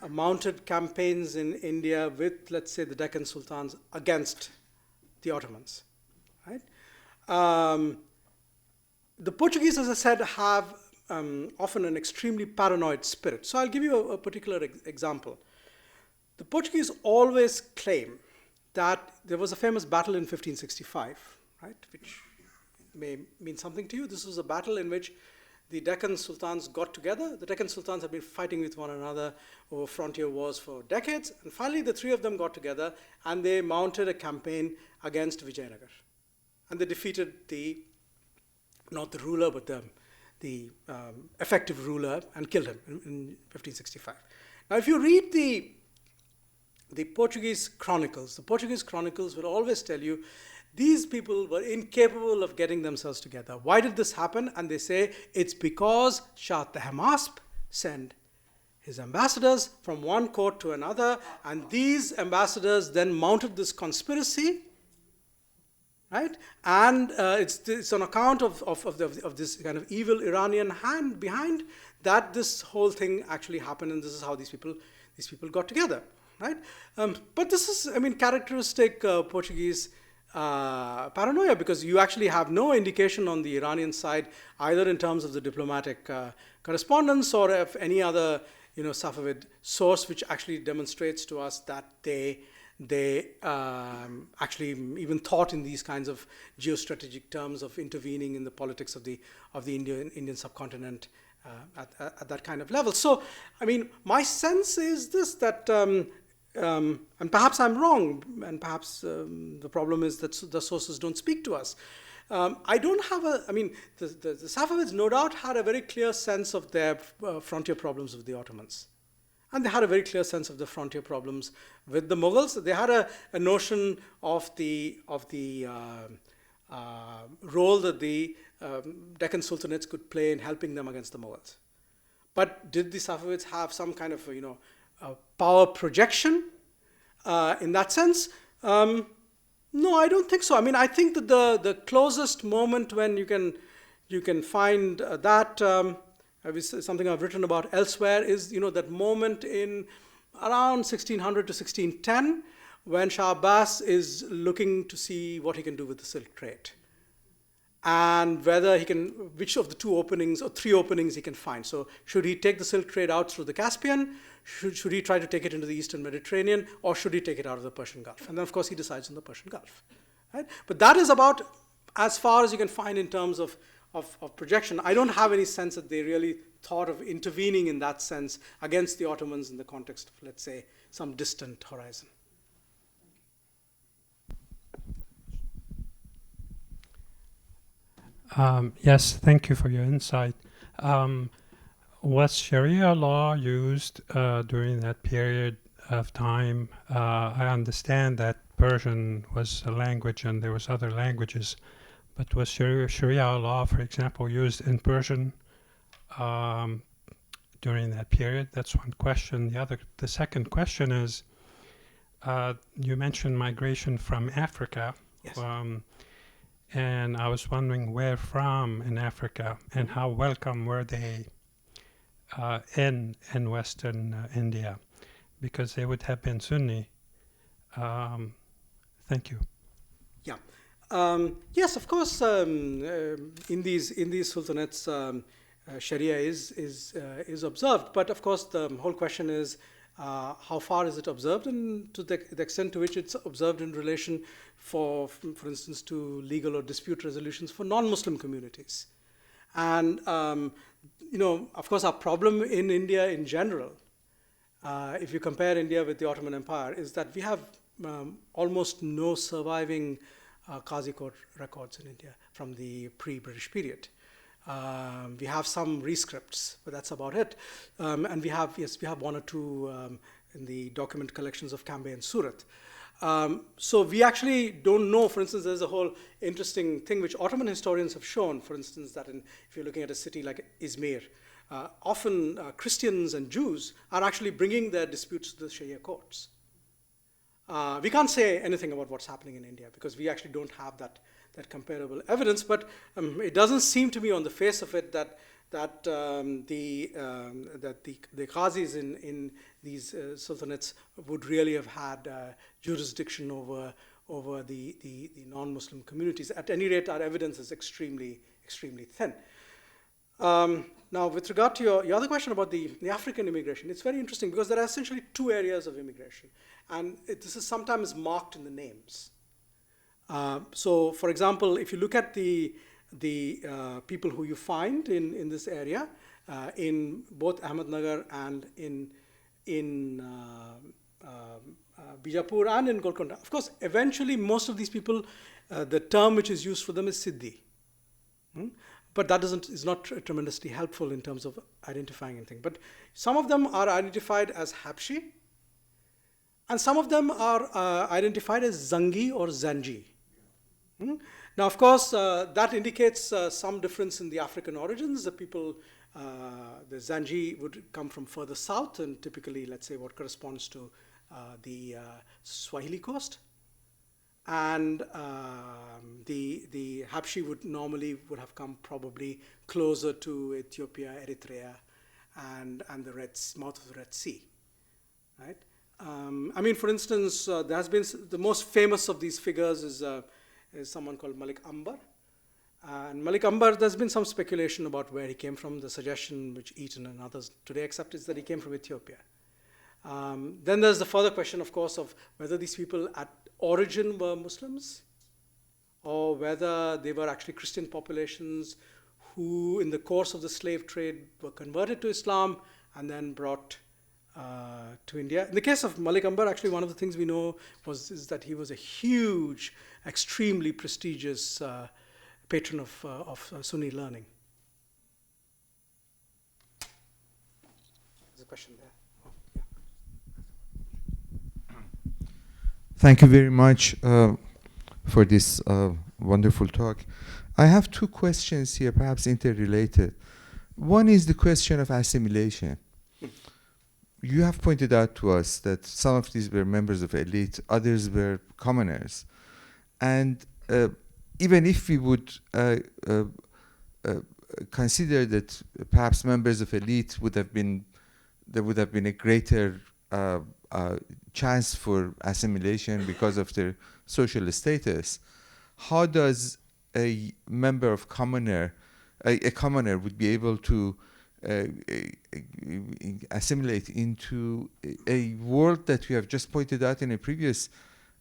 mounted campaigns in India with, let's say, the Deccan sultans against the Ottomans, right? The Portuguese, as I said, have often an extremely paranoid spirit. So I'll give you a particular example. The Portuguese always claim that there was a famous battle in 1565, right, which may mean something to you. This was a battle in which the Deccan sultans got together. The Deccan sultans had been fighting with one another over frontier wars for decades, and finally the three of them got together and they mounted a campaign against Vijayanagar. And they defeated not the ruler, but the effective ruler, and killed him in 1565. Now, if you read the Portuguese chronicles will always tell you these people were incapable of getting themselves together. Why did this happen? And they say it's because Shah Tahmasp sent his ambassadors from one court to another, and these ambassadors then mounted this conspiracy, right? And it's on account of this kind of evil Iranian hand behind that this whole thing actually happened, and this is how these people got together, right? But this is, I mean, characteristic Portuguese paranoia, because you actually have no indication on the Iranian side, either in terms of the diplomatic correspondence or of any other, Safavid source, which actually demonstrates to us that they actually even thought in these kinds of geostrategic terms of intervening in the politics of the Indian subcontinent at that kind of level. So, I mean, my sense is this, that and perhaps I'm wrong, and perhaps the problem is that the sources don't speak to us. I don't have the Safavids no doubt had a very clear sense of their frontier problems with the Ottomans. And they had a very clear sense of the frontier problems with the Mughals. They had a notion of the role that the Deccan Sultanates could play in helping them against the Mughals. But did the Safavids have some kind of power projection in that sense? No, I don't think so. I mean, I think that the closest moment when you can find that something I've written about elsewhere is that moment in around 1600 to 1610 when Shah Abbas is looking to see what he can do with the silk trade, and whether he can, which of the two openings or three openings he can find. So should he take the silk trade out through the Caspian? Should he try to take it into the Eastern Mediterranean, or should he take it out of the Persian Gulf? And then, of course, he decides on the Persian Gulf. Right? But that is about as far as you can find in terms of projection. I don't have any sense that they really thought of intervening in that sense against the Ottomans in the context of, let's say, some distant horizon. Yes, thank you for your insight. Was Sharia law used during that period of time? I understand that Persian was a language and there was other languages, but was Sharia law, for example, used in Persian during that period? That's one question. The second question is, you mentioned migration from Africa. Yes. And I was wondering where from in Africa, and how welcome were they in Western India, because they would have been Sunni. Thank you. Yeah. Yes, of course. In these sultanates, Sharia is observed, but of course the whole question is how far is it observed, and to the extent to which it's observed in relation, for instance, to legal or dispute resolutions for non-Muslim communities. And of course, our problem in India in general, if you compare India with the Ottoman Empire, is that we have almost no surviving Qazi court records in India from the pre-British period. We have some rescripts, but that's about it. And we have one or two in the document collections of Cambay and Surat. So we actually don't know. For instance, there's a whole interesting thing which Ottoman historians have shown, for instance, that if you're looking at a city like Izmir, often Christians and Jews are actually bringing their disputes to the Sharia courts. We can't say anything about what's happening in India because we actually don't have that comparable evidence, but it doesn't seem to me on the face of it that the Qazis in these sultanates would really have had jurisdiction over the non-Muslim communities. At any rate, our evidence is extremely thin. Now, with regard to your other question about the African immigration, it's very interesting because there are essentially two areas of immigration, and this is sometimes marked in the names. So, for example, if you look at the people who you find in this area, in both Ahmadnagar and in Bijapur and in Golkonda, of course, eventually most of these people, the term which is used for them is Siddhi. but that is not tremendously helpful in terms of identifying anything. But some of them are identified as Habshi, and some of them are identified as Zangi or Zanji. Now, of course, that indicates some difference in the African origins. The people, the Zanji would come from further south, and typically, let's say, what corresponds to the Swahili coast. And the Habshi would have come probably closer to Ethiopia, Eritrea, and the mouth of the Red Sea, right? I mean, for instance, there has been the most famous of these figures is someone called Malik Ambar. And Malik Ambar, there's been some speculation about where he came from. The suggestion, which Eaton and others today accept, is that he came from Ethiopia. Then there's the further question, of course, of whether these people at origin were Muslims or whether they were actually Christian populations who, in the course of the slave trade, were converted to Islam and then brought to India. In the case of Malik Ambar, actually, one of the things we know is that he was a huge, extremely prestigious patron of Sunni learning. There's a question there. Thank you very much for this wonderful talk. I have two questions here, perhaps interrelated. One is the question of assimilation. You have pointed out to us that some of these were members of elite, others were commoners. And even if we would consider that perhaps members of elite there would have been a greater chance for assimilation because of their social status, how does a member of a commoner would be able to assimilate into a world that we have just pointed out in a previous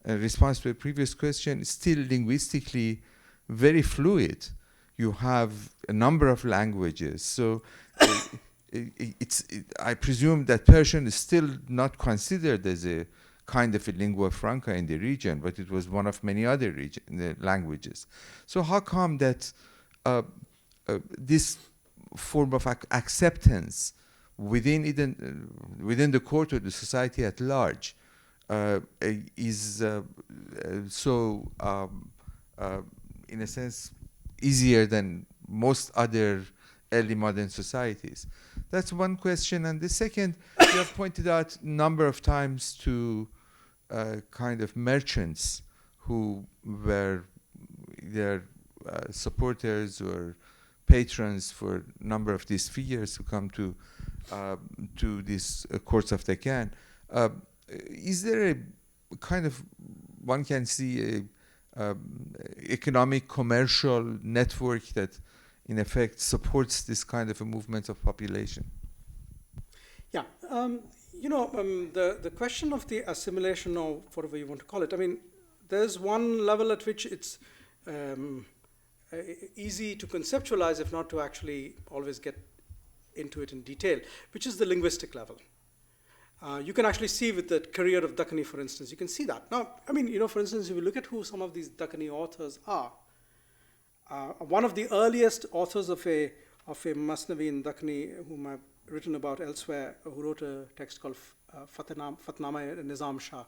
response to a previous question, still linguistically very fluid? You have a number of languages. So I presume that Persian is still not considered as a kind of a lingua franca in the region, but it was one of many other languages. So how come that this form of acceptance within the court or the society at large is so, in a sense, easier than most other early modern societies? That's one question. And the second, you have pointed out a number of times to kind of merchants who were their supporters or patrons for a number of these figures who come to these courts of Deccan. Is there a kind of, one can see a economic commercial network that in effect supports this kind of a movement of population? Yeah, the question of the assimilation, or whatever you want to call it, I mean, there's one level at which it's easy to conceptualize, if not to actually always get into it in detail, which is the linguistic level. You can actually see with the career of Dakhani, for instance, you can see that. Now, I mean, for instance, if you look at who some of these Dakhani authors are, one of the earliest authors of a Masnavi in Dakhani, whom I've written about elsewhere, who wrote a text called Fatnama-e-Nizam Shah,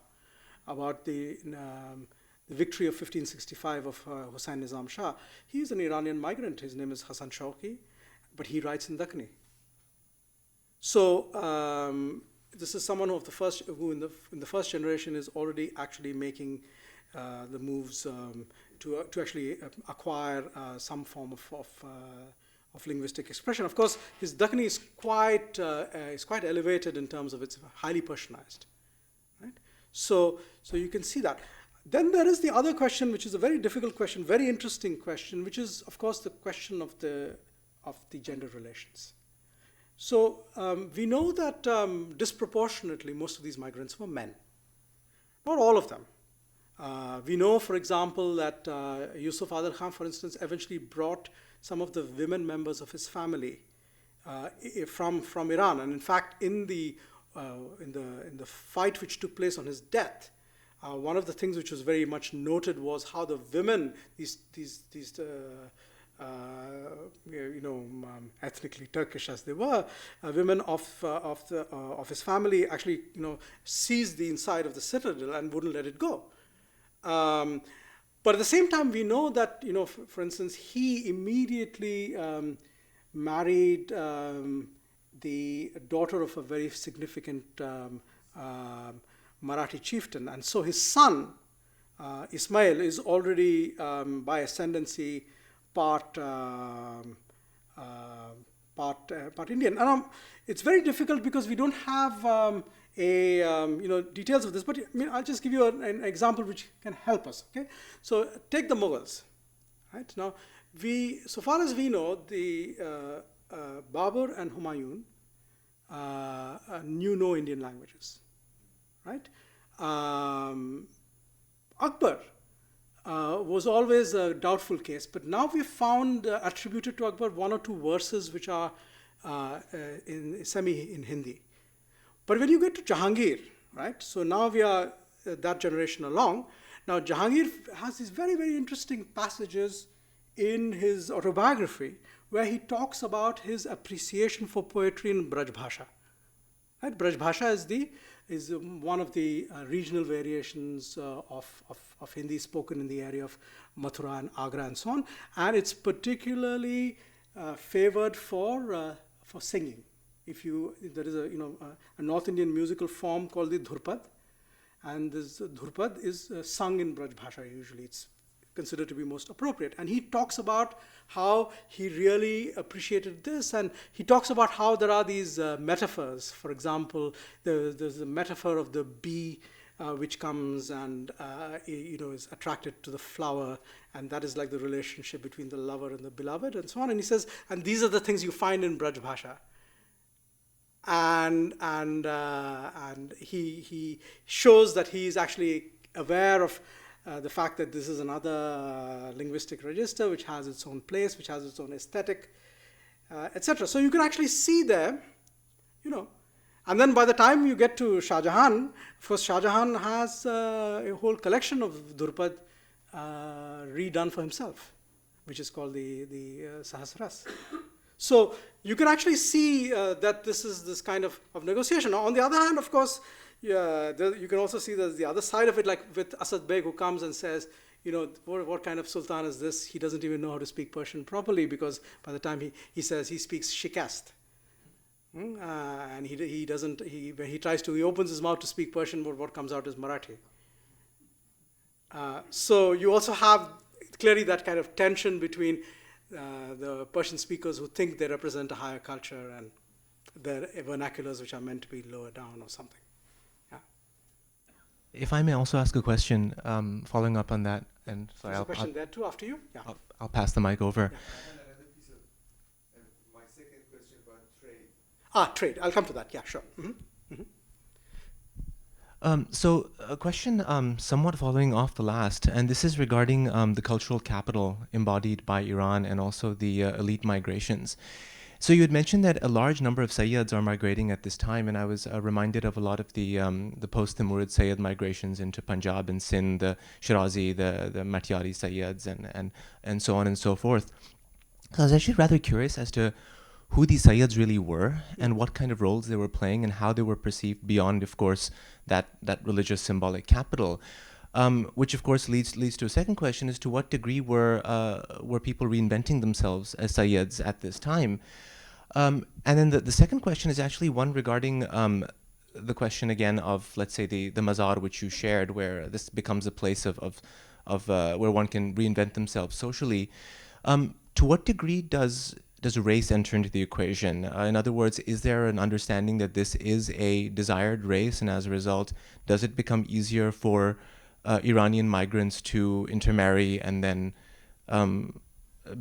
about the victory of 1565 of Hussain Nizam Shah. He's an Iranian migrant. His name is Hassan Shauki, but he writes in Dakhani. So this is someone who in the first generation is already actually making the moves to actually acquire some form of linguistic expression. Of course, his Dakhani is quite elevated in terms of it's highly Persianized, right? So you can see that. Then there is the other question, which is a very difficult question, very interesting question, which is, of course, the question of the gender relations. So we know that disproportionately most of these migrants were men. Not all of them. We know, for example, that Yusuf Adil Khan, for instance, eventually brought some of the women members of his family from Iran. And in fact, in the fight which took place on his death, one of the things which was very much noted was how the women, these ethnically Turkish as they were, women of his family actually, seized the inside of the citadel and wouldn't let it go. But at the same time, we know that, for instance, he immediately married the daughter of a very significant Marathi chieftain, and so his son Ismail is already by ascendancy part Indian. And it's very difficult because we don't have details of this. But I'll just give you an example which can help us. Okay, so take the Mughals. Right now, so far as we know, the Babur and Humayun knew no Indian languages. Right. Akbar was always a doubtful case, but now we've found attributed to Akbar one or two verses which are in Hindi. But when you get to Jahangir, right? So now we are that generation along. Now Jahangir has these very, very interesting passages in his autobiography where he talks about his appreciation for poetry in Braj Bhasha. Right? Braj Bhasha is one of the regional variations of Hindi spoken in the area of Mathura and Agra and so on, and it's particularly favored for singing. There is a North Indian musical form called the Dhurpad, and this Dhurpad is sung in Braj Bhasha usually. It's considered to be most appropriate. And he talks about how he really appreciated this, and he talks about how there are these metaphors. For example, there's the metaphor of the bee which comes and is attracted to the flower, and that is like the relationship between the lover and the beloved, and so on. And he says, and these are the things you find in Braj Bhasha. And he shows that he is actually aware of the fact that this is another linguistic register which has its own place, which has its own aesthetic, etc. So you can actually see there, And then by the time you get to Shah Jahan, of course, Shah Jahan has a whole collection of Dhurpad redone for himself, which is called the Sahasras. So you can actually see that this is this kind of negotiation. Now, on the other hand, of course, you can also see there's the other side of it, like with Asad Beg, who comes and says, what kind of sultan is this? He doesn't even know how to speak Persian properly, because by the time he says he speaks Shikast. And he doesn't, when he tries to, he opens his mouth to speak Persian, but what comes out is Marathi. So you also have clearly that kind of tension between the Persian speakers who think they represent a higher culture and their vernaculars which are meant to be lower down or something. Yeah. If I may also ask a question, following up on that, and sorry, There's a question there too after you. Yeah. I'll pass the mic over. Yeah. My second question about trade. Trade. I'll come to that. Yeah, sure. Mm-hmm. So a question somewhat following off the last, and this is regarding the cultural capital embodied by Iran and also the elite migrations. So you had mentioned that a large number of Sayyids are migrating at this time, and I was reminded of a lot of the post-Timurid Sayyid migrations into Punjab and Sindh, the Shirazi, the Matyari Sayyids, and so on and so forth. So I was actually rather curious as to who these Sayyids really were and what kind of roles they were playing and how they were perceived beyond, of course, that religious symbolic capital. Which of course leads to a second question: is to what degree were people reinventing themselves as Sayyids at this time? And then the second question is actually one regarding the question again of, let's say, the mazar which you shared, where this becomes a place of where one can reinvent themselves socially. To what degree does race enter into the equation? In other words, is there an understanding that this is a desired race, and as a result, does it become easier for Iranian migrants to intermarry and then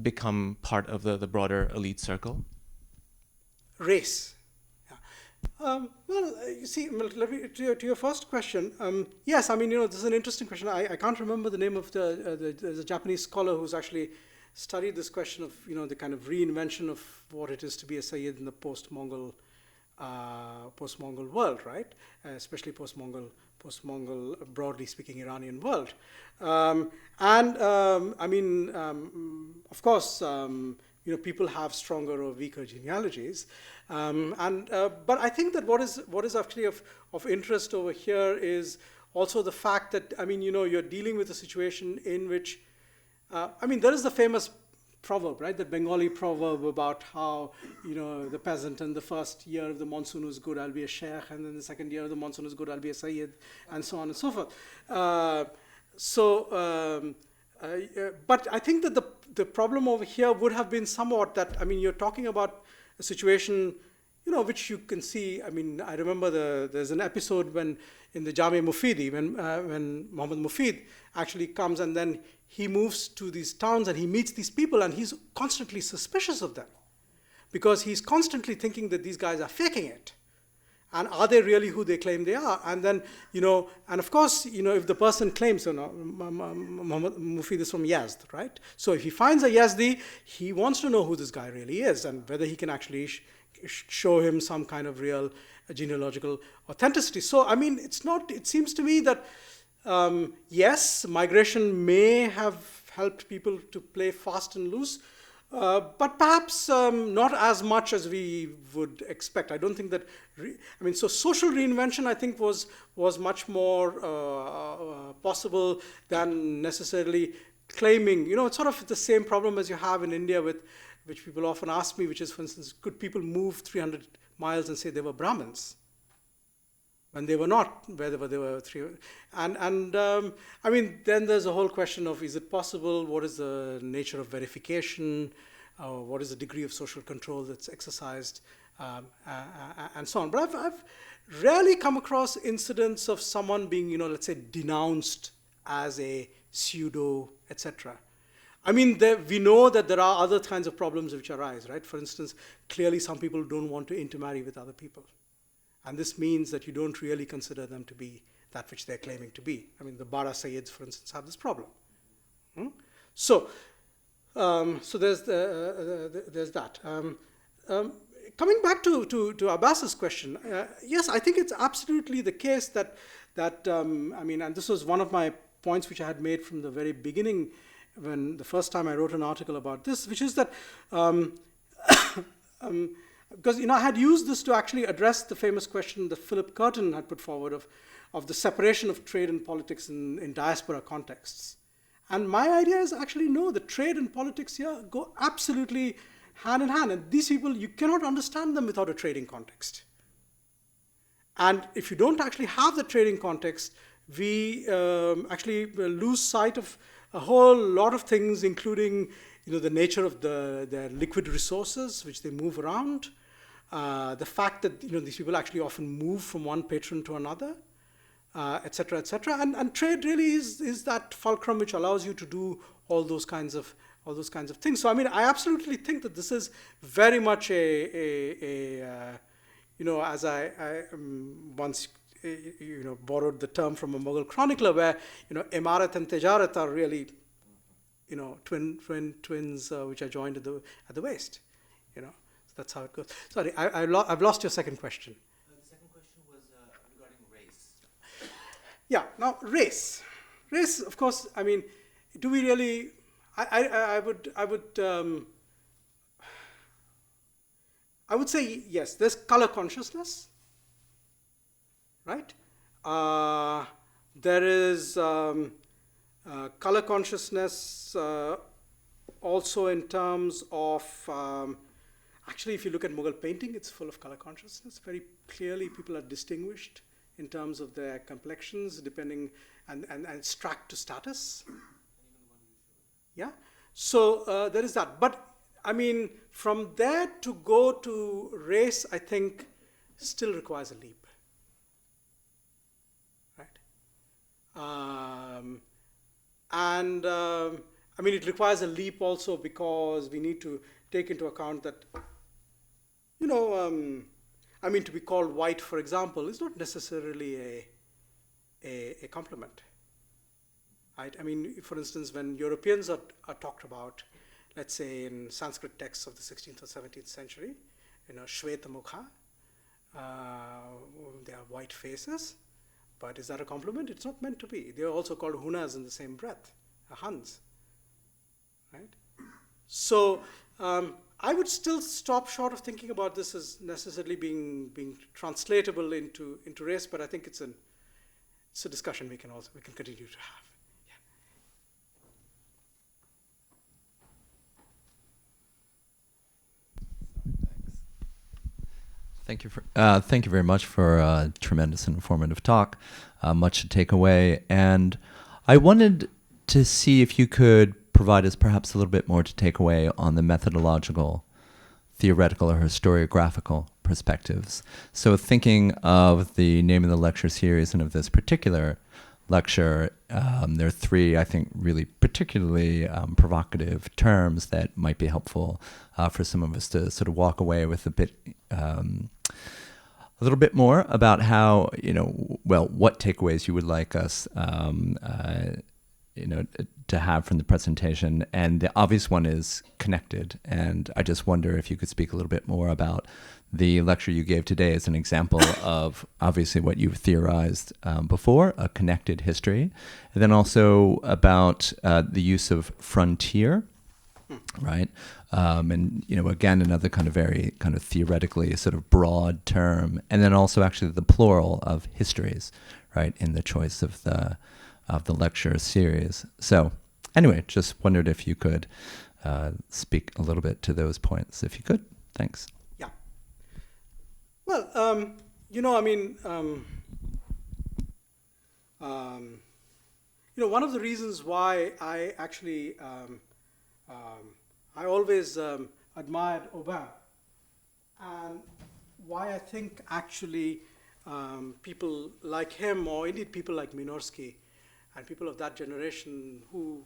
become part of the broader elite circle? Race. Yeah. Well, you see, to your first question, yes, I mean, this is an interesting question. I can't remember the name of there's a Japanese scholar who's actually studied this question of, the kind of reinvention of what it is to be a Sayyid in the post-Mongol post-Mongol world, right? Especially post-Mongol, broadly speaking, Iranian world. Of course, people have stronger or weaker genealogies, but I think that what is actually of interest over here is also the fact that you're dealing with a situation in which there is the famous proverb, right? The Bengali proverb about how, the peasant in the first year of the monsoon was good, I'll be a sheikh, and then the second year of the monsoon is good, I'll be a Sayyid, and so on and so forth. But I think that the problem over here would have been somewhat that, you're talking about a situation, which you can see. I remember there's an episode when in the Jami Mufidi, when Muhammad Mufid actually comes and then he moves to these towns and he meets these people and he's constantly suspicious of them because he's constantly thinking that these guys are faking it. And are they really who they claim they are? And then, and of course, if the person claims, Muhammad Mufid is from Yazd, right? So if he finds a Yazdi, he wants to know who this guy really is and whether he can actually show him some kind of real genealogical authenticity. So, it seems to me that, yes, migration may have helped people to play fast and loose, but perhaps not as much as we would expect. I don't think that, so social reinvention, I think, was much more possible than necessarily claiming, it's sort of the same problem as you have in India which people often ask me, which is, for instance, could people move 300 miles and say they were Brahmins when they were not, whether they were then there's a whole question of, is it possible? What is the nature of verification? What is the degree of social control that's exercised? And so on. But I've rarely come across incidents of someone being, let's say, denounced as a pseudo, etc. We know that there are other kinds of problems which arise, right? For instance, clearly some people don't want to intermarry with other people. And this means that you don't really consider them to be that which they're claiming to be. The Bara Sayyids, for instance, have this problem. So there's that. Coming back to Abbas's question, yes, I think it's absolutely the case that and this was one of my points which I had made from the very beginning when the first time I wrote an article about this, which is that because I had used this to actually address the famous question that Philip Curtin had put forward of the separation of trade and politics in diaspora contexts. And my idea is actually no, the trade and politics here go absolutely hand in hand. And these people, you cannot understand them without a trading context. And if you don't actually have the trading context, we actually lose sight of a whole lot of things, including the nature of their liquid resources, which they move around, the fact that these people actually often move from one patron to another, et cetera, et cetera. And trade really is that fulcrum which allows you to do all those kinds of things. So I absolutely think that this is very much as I once borrowed the term from a Mughal chronicler, where Imarat and Tijarat are really twins which are joined at the waist. So that's how it goes. Sorry, I've lost your second question. The second question was regarding race. Yeah. Now race, of course. Do we really? I would say yes. There's color consciousness. Right? There is color consciousness also in terms of, actually if you look at Mughal painting, it's full of color consciousness. Very clearly people are distinguished in terms of their complexions depending, and it's tracked to status. Yeah? So there is that. But from there to go to race, I think still requires a leap. It requires a leap also because we need to take into account that, to be called white, for example, is not necessarily a compliment. Right? For instance, when Europeans are talked about, let's say in Sanskrit texts of the 16th or 17th century, Shweta Mukha, They have white faces, but is that a compliment? It's not meant to be. They are also called Hunas in the same breath, Huns, right? So I would still stop short of thinking about this as necessarily being translatable into race, but I think it's a discussion we can continue to have. Thank you very much for a tremendous and informative talk. Much to take away. And I wanted to see if you could provide us perhaps a little bit more to take away on the methodological, theoretical, or historiographical perspectives. So thinking of the name of the lecture series and of this particular lecture, there are three, I think, really particularly provocative terms that might be helpful for some of us to sort of walk away with a little bit more about how, what takeaways you would like us, to have from the presentation. And the obvious one is connected. And I just wonder if you could speak a little bit more about the lecture you gave today as an example of obviously what you've theorized before, a connected history, and then also about the use of frontier, right? And, again, another kind of very kind of theoretically sort of broad term, and then also actually the plural of histories, right, in the choice of the lecture series. So anyway, just wondered if you could speak a little bit to those points, if you could. Thanks. Yeah. Well, one of the reasons why I actually I always admired Aubin, and why I think actually people like him, or indeed people like Minorski, and people of that generation who,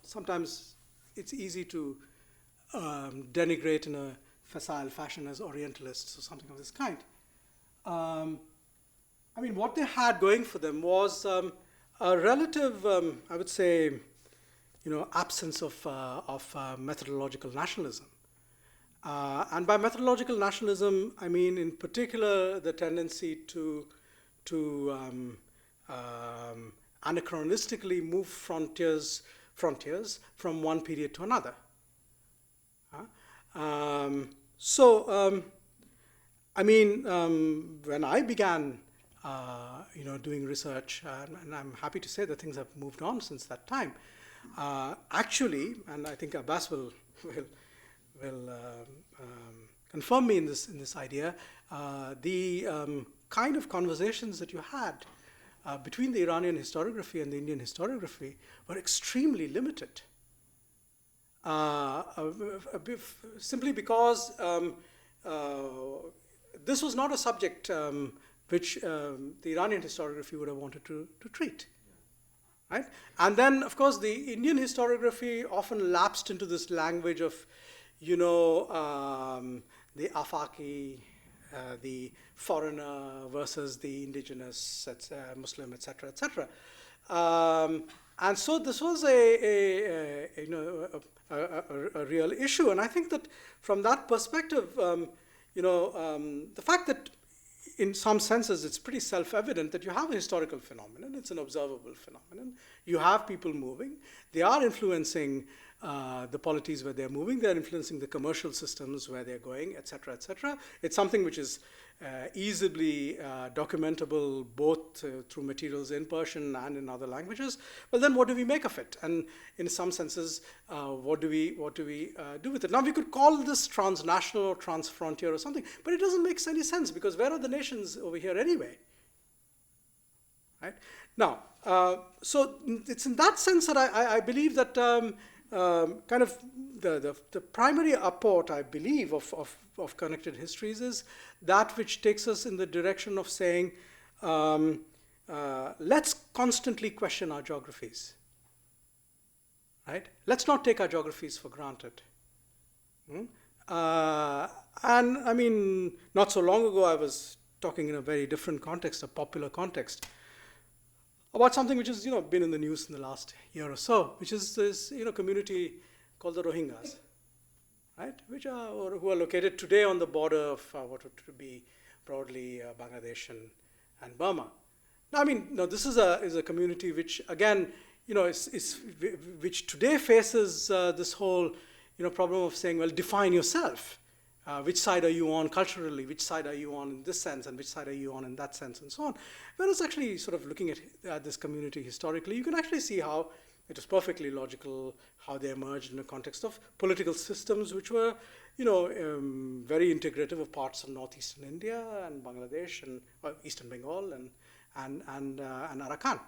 sometimes it's easy to denigrate in a facile fashion as Orientalists or something of this kind. What they had going for them was a relative, I would say, absence of methodological nationalism. And by methodological nationalism, I mean in particular the tendency to anachronistically move frontiers from one period to another. When I began, doing research, and I'm happy to say that things have moved on since that time. Actually, and I think Abbas will confirm me in this idea, the kind of conversations that you had between the Iranian historiography and the Indian historiography were extremely limited. Simply because this was not a subject which the Iranian historiography would have wanted to treat. Right? And then, of course, the Indian historiography often lapsed into this language of, the Afaki, the foreigner versus the indigenous Muslim, etc., etc. And so this was a real issue. And I think that from that perspective, the fact that in some senses, it's pretty self-evident that you have a historical phenomenon. It's an observable phenomenon. You have people moving. They are influencing the polities where they're moving. They're influencing the commercial systems where they're going, et cetera, et cetera. It's something which is easily documentable both through materials in Persian and in other languages. Well, then what do we make of it? And in some senses, what do we do with it? Now, we could call this transnational or transfrontier or something, but it doesn't make any sense because where are the nations over here anyway? Right? Now, so it's in that sense that I believe that kind of the primary apport, I believe, of connected histories is that which takes us in the direction of saying, let's constantly question our geographies. Right? Let's not take our geographies for granted. And I mean, not so long ago, I was talking in a very different context, a popular context, about something which has been in the news in the last year or so, which is this community called the Rohingyas, right? Which are who are located today on the border of what would be broadly Bangladesh and Burma. Now, I mean, no, this is a community which, again, which today faces this whole, problem of saying, well, define yourself. Which side are you on culturally? Which side are you on in this sense? And which side are you on in that sense? And so on. Whereas actually sort of looking at this community historically, you can actually see how it was perfectly logical how they emerged in the context of political systems which were, very integrative of parts of northeastern India and Bangladesh and eastern Bengal and Arakan.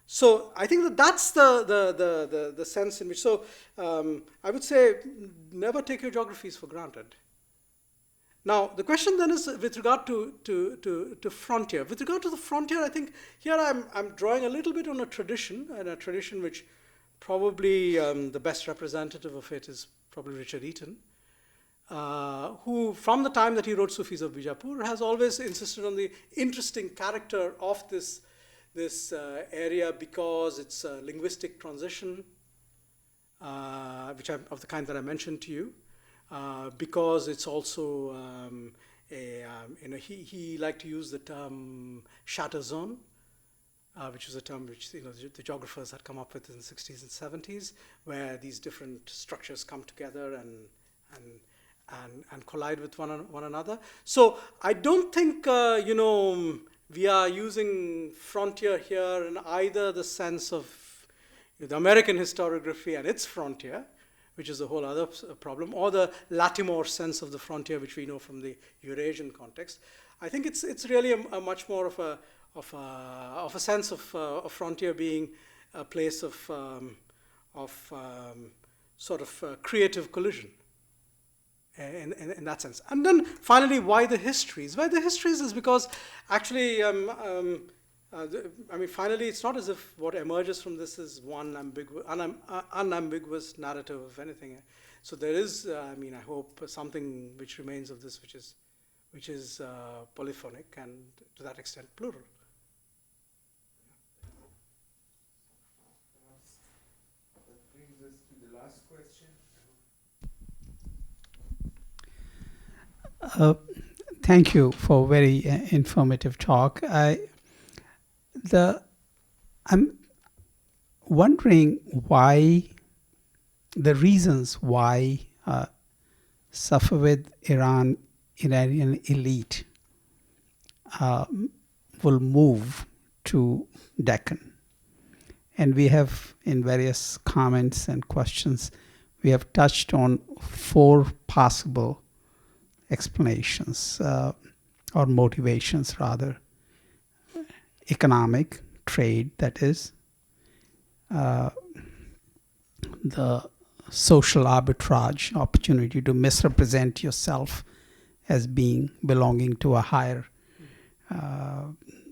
So I think that's the sense in which. So I would say never take your geographies for granted. Now the question then is with regard to frontier. With regard to the frontier, I think here I'm drawing a little bit on a tradition, and a tradition which probably the best representative of it is probably Richard Eaton, who from the time that he wrote Sufis of Bijapur has always insisted on the interesting character of this area because it's a linguistic transition, which of the kind that I mentioned to you, because it's also he liked to use the term shatter zone, which was a term which the geographers had come up with in the 60s and 70s, where these different structures come together and collide with one another. So I don't think we are using frontier here in either the sense of the American historiography and its frontier, which is a whole other problem, or the Latimore sense of the frontier, which we know from the Eurasian context. I think it's really a much more of a sense of a frontier being a place of sort of creative collision. In that sense. And then finally, why the histories? Why the histories is because actually, finally, it's not as if what emerges from this is one unambiguous narrative of anything. So there is, I hope, something which remains of this, which is polyphonic and to that extent plural. That brings us to the last question. Thank you for a very informative talk. I'm wondering why the reasons why Safavid Iranian elite will move to Deccan. And we have, in various comments and questions, we have touched on 4 possible explanations or motivations rather. Economic, trade, that is. The social arbitrage, opportunity to misrepresent yourself as belonging to a higher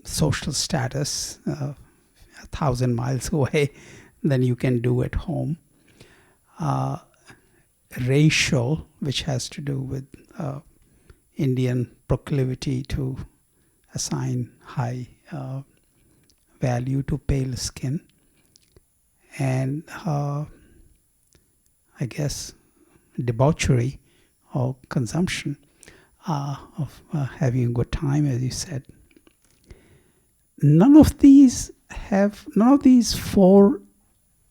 social status 1,000 miles away than you can do at home. Racial, which has to do with Indian proclivity to assign high value to pale skin, and I guess debauchery or consumption of having a good time, as you said. None of these 4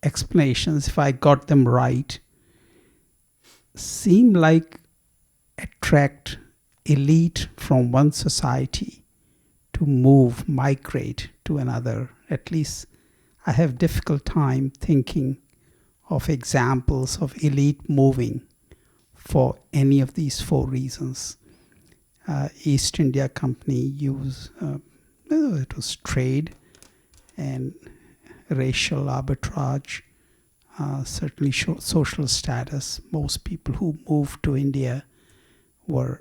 explanations, if I got them right, seem like attract elite from one society to migrate to another. At least I have difficult time thinking of examples of elite moving for any of these 4 reasons. East India Company it was trade and racial arbitrage, certainly social status. Most people who moved to India were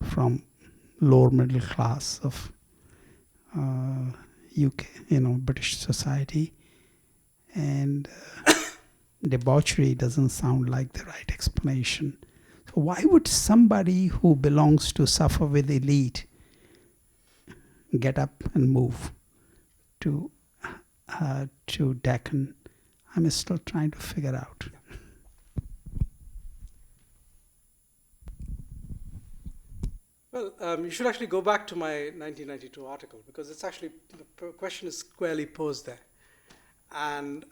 from lower middle class of UK, British society, and debauchery doesn't sound like the right explanation. So why would somebody who belongs to Safavid elite get up and move to Deccan? I'm still trying to figure out. Well, you should actually go back to my 1992 article, because it's actually, the question is squarely posed there. And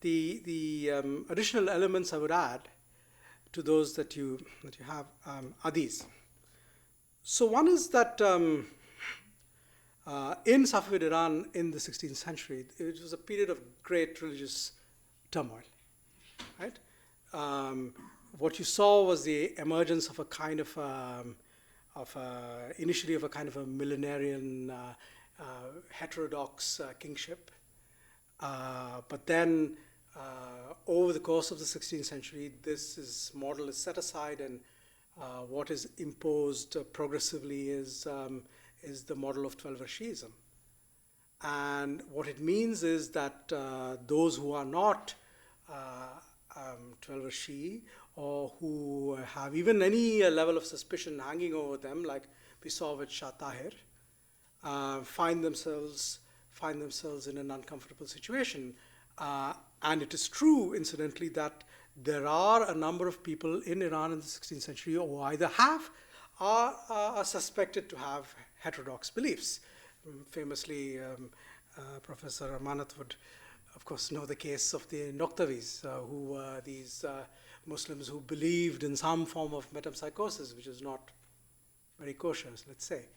the additional elements I would add to those that you have are these. So one is that in Safavid Iran in the 16th century, it was a period of great religious turmoil, right? What you saw was the emergence of a kind of initially of a kind of a millenarian heterodox kingship, but then over the course of the 16th century, this model is set aside, and what is imposed progressively is the model of 12-er Shi'ism. And what it means is that those who are not 12-er Shi'i, or who have even any level of suspicion hanging over them, like we saw with Shah Tahir, find themselves in an uncomfortable situation. And it is true, incidentally, that there are a number of people in Iran in the 16th century who either have or are suspected to have heterodox beliefs. Famously, Professor Amanat would, of course, know the case of the Noktavis, who were these Muslims who believed in some form of metempsychosis, which is not very kosher, let's say.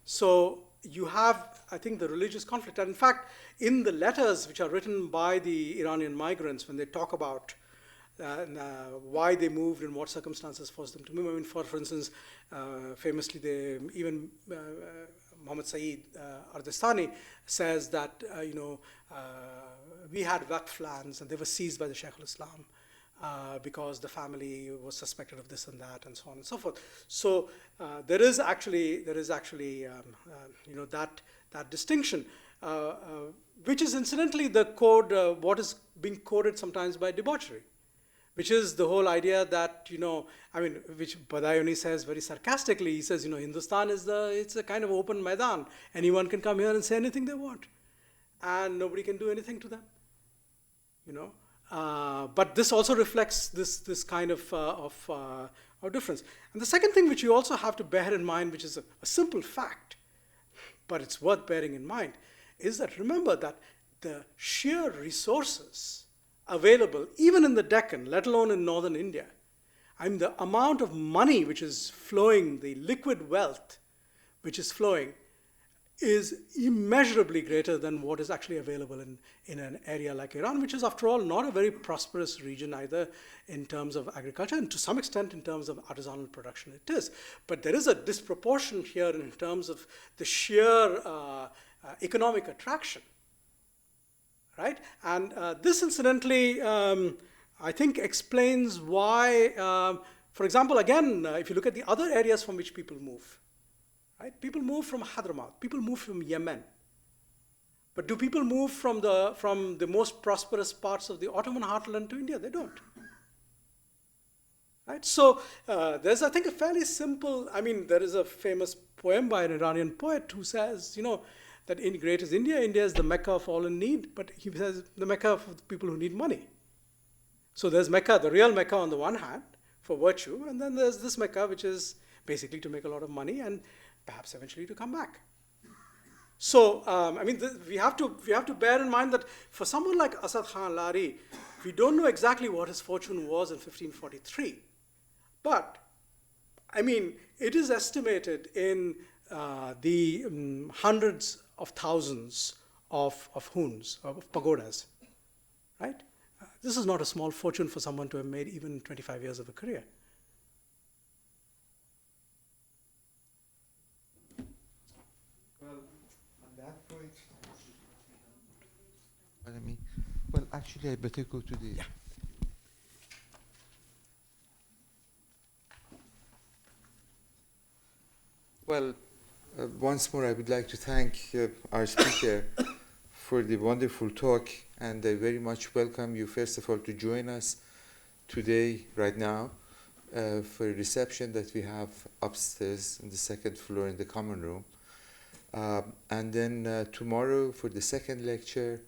So you have, I think, the religious conflict. And in fact, in the letters which are written by the Iranian migrants, when they talk about why they moved and what circumstances forced them to move. I mean, for instance, famously, Muhammad Sayyid Ardestani says that, we had Waqf lands and they were seized by the Shaykh al-Islam because the family was suspected of this and that, and so on and so forth. So there is actually that distinction, which is incidentally the code, what is being coded sometimes by debauchery, which is the whole idea that, which Badayuni says very sarcastically. He says, Hindustan it's a kind of open Maidan. Anyone can come here and say anything they want, and nobody can do anything to them, But this also reflects this kind of difference. And the second thing which you also have to bear in mind, which is a simple fact, but it's worth bearing in mind, is that remember that the sheer resources available, even in the Deccan, let alone in northern India, the amount of money which is flowing, the liquid wealth which is flowing, is immeasurably greater than what is actually available in an area like Iran, which is, after all, not a very prosperous region either in terms of agriculture, and to some extent in terms of artisanal production it is. But there is a disproportion here in terms of the sheer economic attraction, right? And this, incidentally, I think explains why, for example, again, if you look at the other areas from which people move, right? People move from Hadramaut, people move from Yemen. But do people move from the most prosperous parts of the Ottoman heartland to India? They don't. Right? So there's, I think, a fairly simple, there is a famous poem by an Iranian poet who says, that in great is India, India is the Mecca of all in need, but he says the Mecca for the people who need money. So there's Mecca, the real Mecca on the one hand, for virtue, and then there's this Mecca which is basically to make a lot of money and perhaps eventually to come back. So, we have to bear in mind that for someone like As'ad Khan Lari, we don't know exactly what his fortune was in 1543. But, it is estimated in the hundreds of thousands of huns, of pagodas, right? This is not a small fortune for someone to have made even 25 years of a career. Well, actually, I better go to the... Yeah. Well, once more, I would like to thank our speaker for the wonderful talk, and I very much welcome you, first of all, to join us today, right now, for a reception that we have upstairs on the second floor in the common room. And then tomorrow for the second lecture,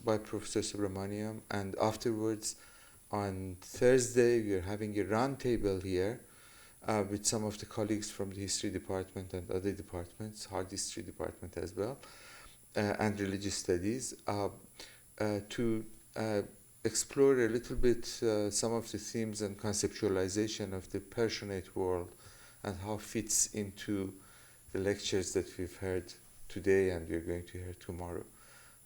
by Professor Subramaniam, and afterwards on Thursday we are having a round table here with some of the colleagues from the history department and other departments, art history department as well, and religious studies, to explore a little bit some of the themes and conceptualization of the Persianate world and how it fits into the lectures that we've heard today and we're going to hear tomorrow.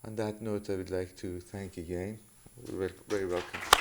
On that note, I would like to thank again. You're very welcome.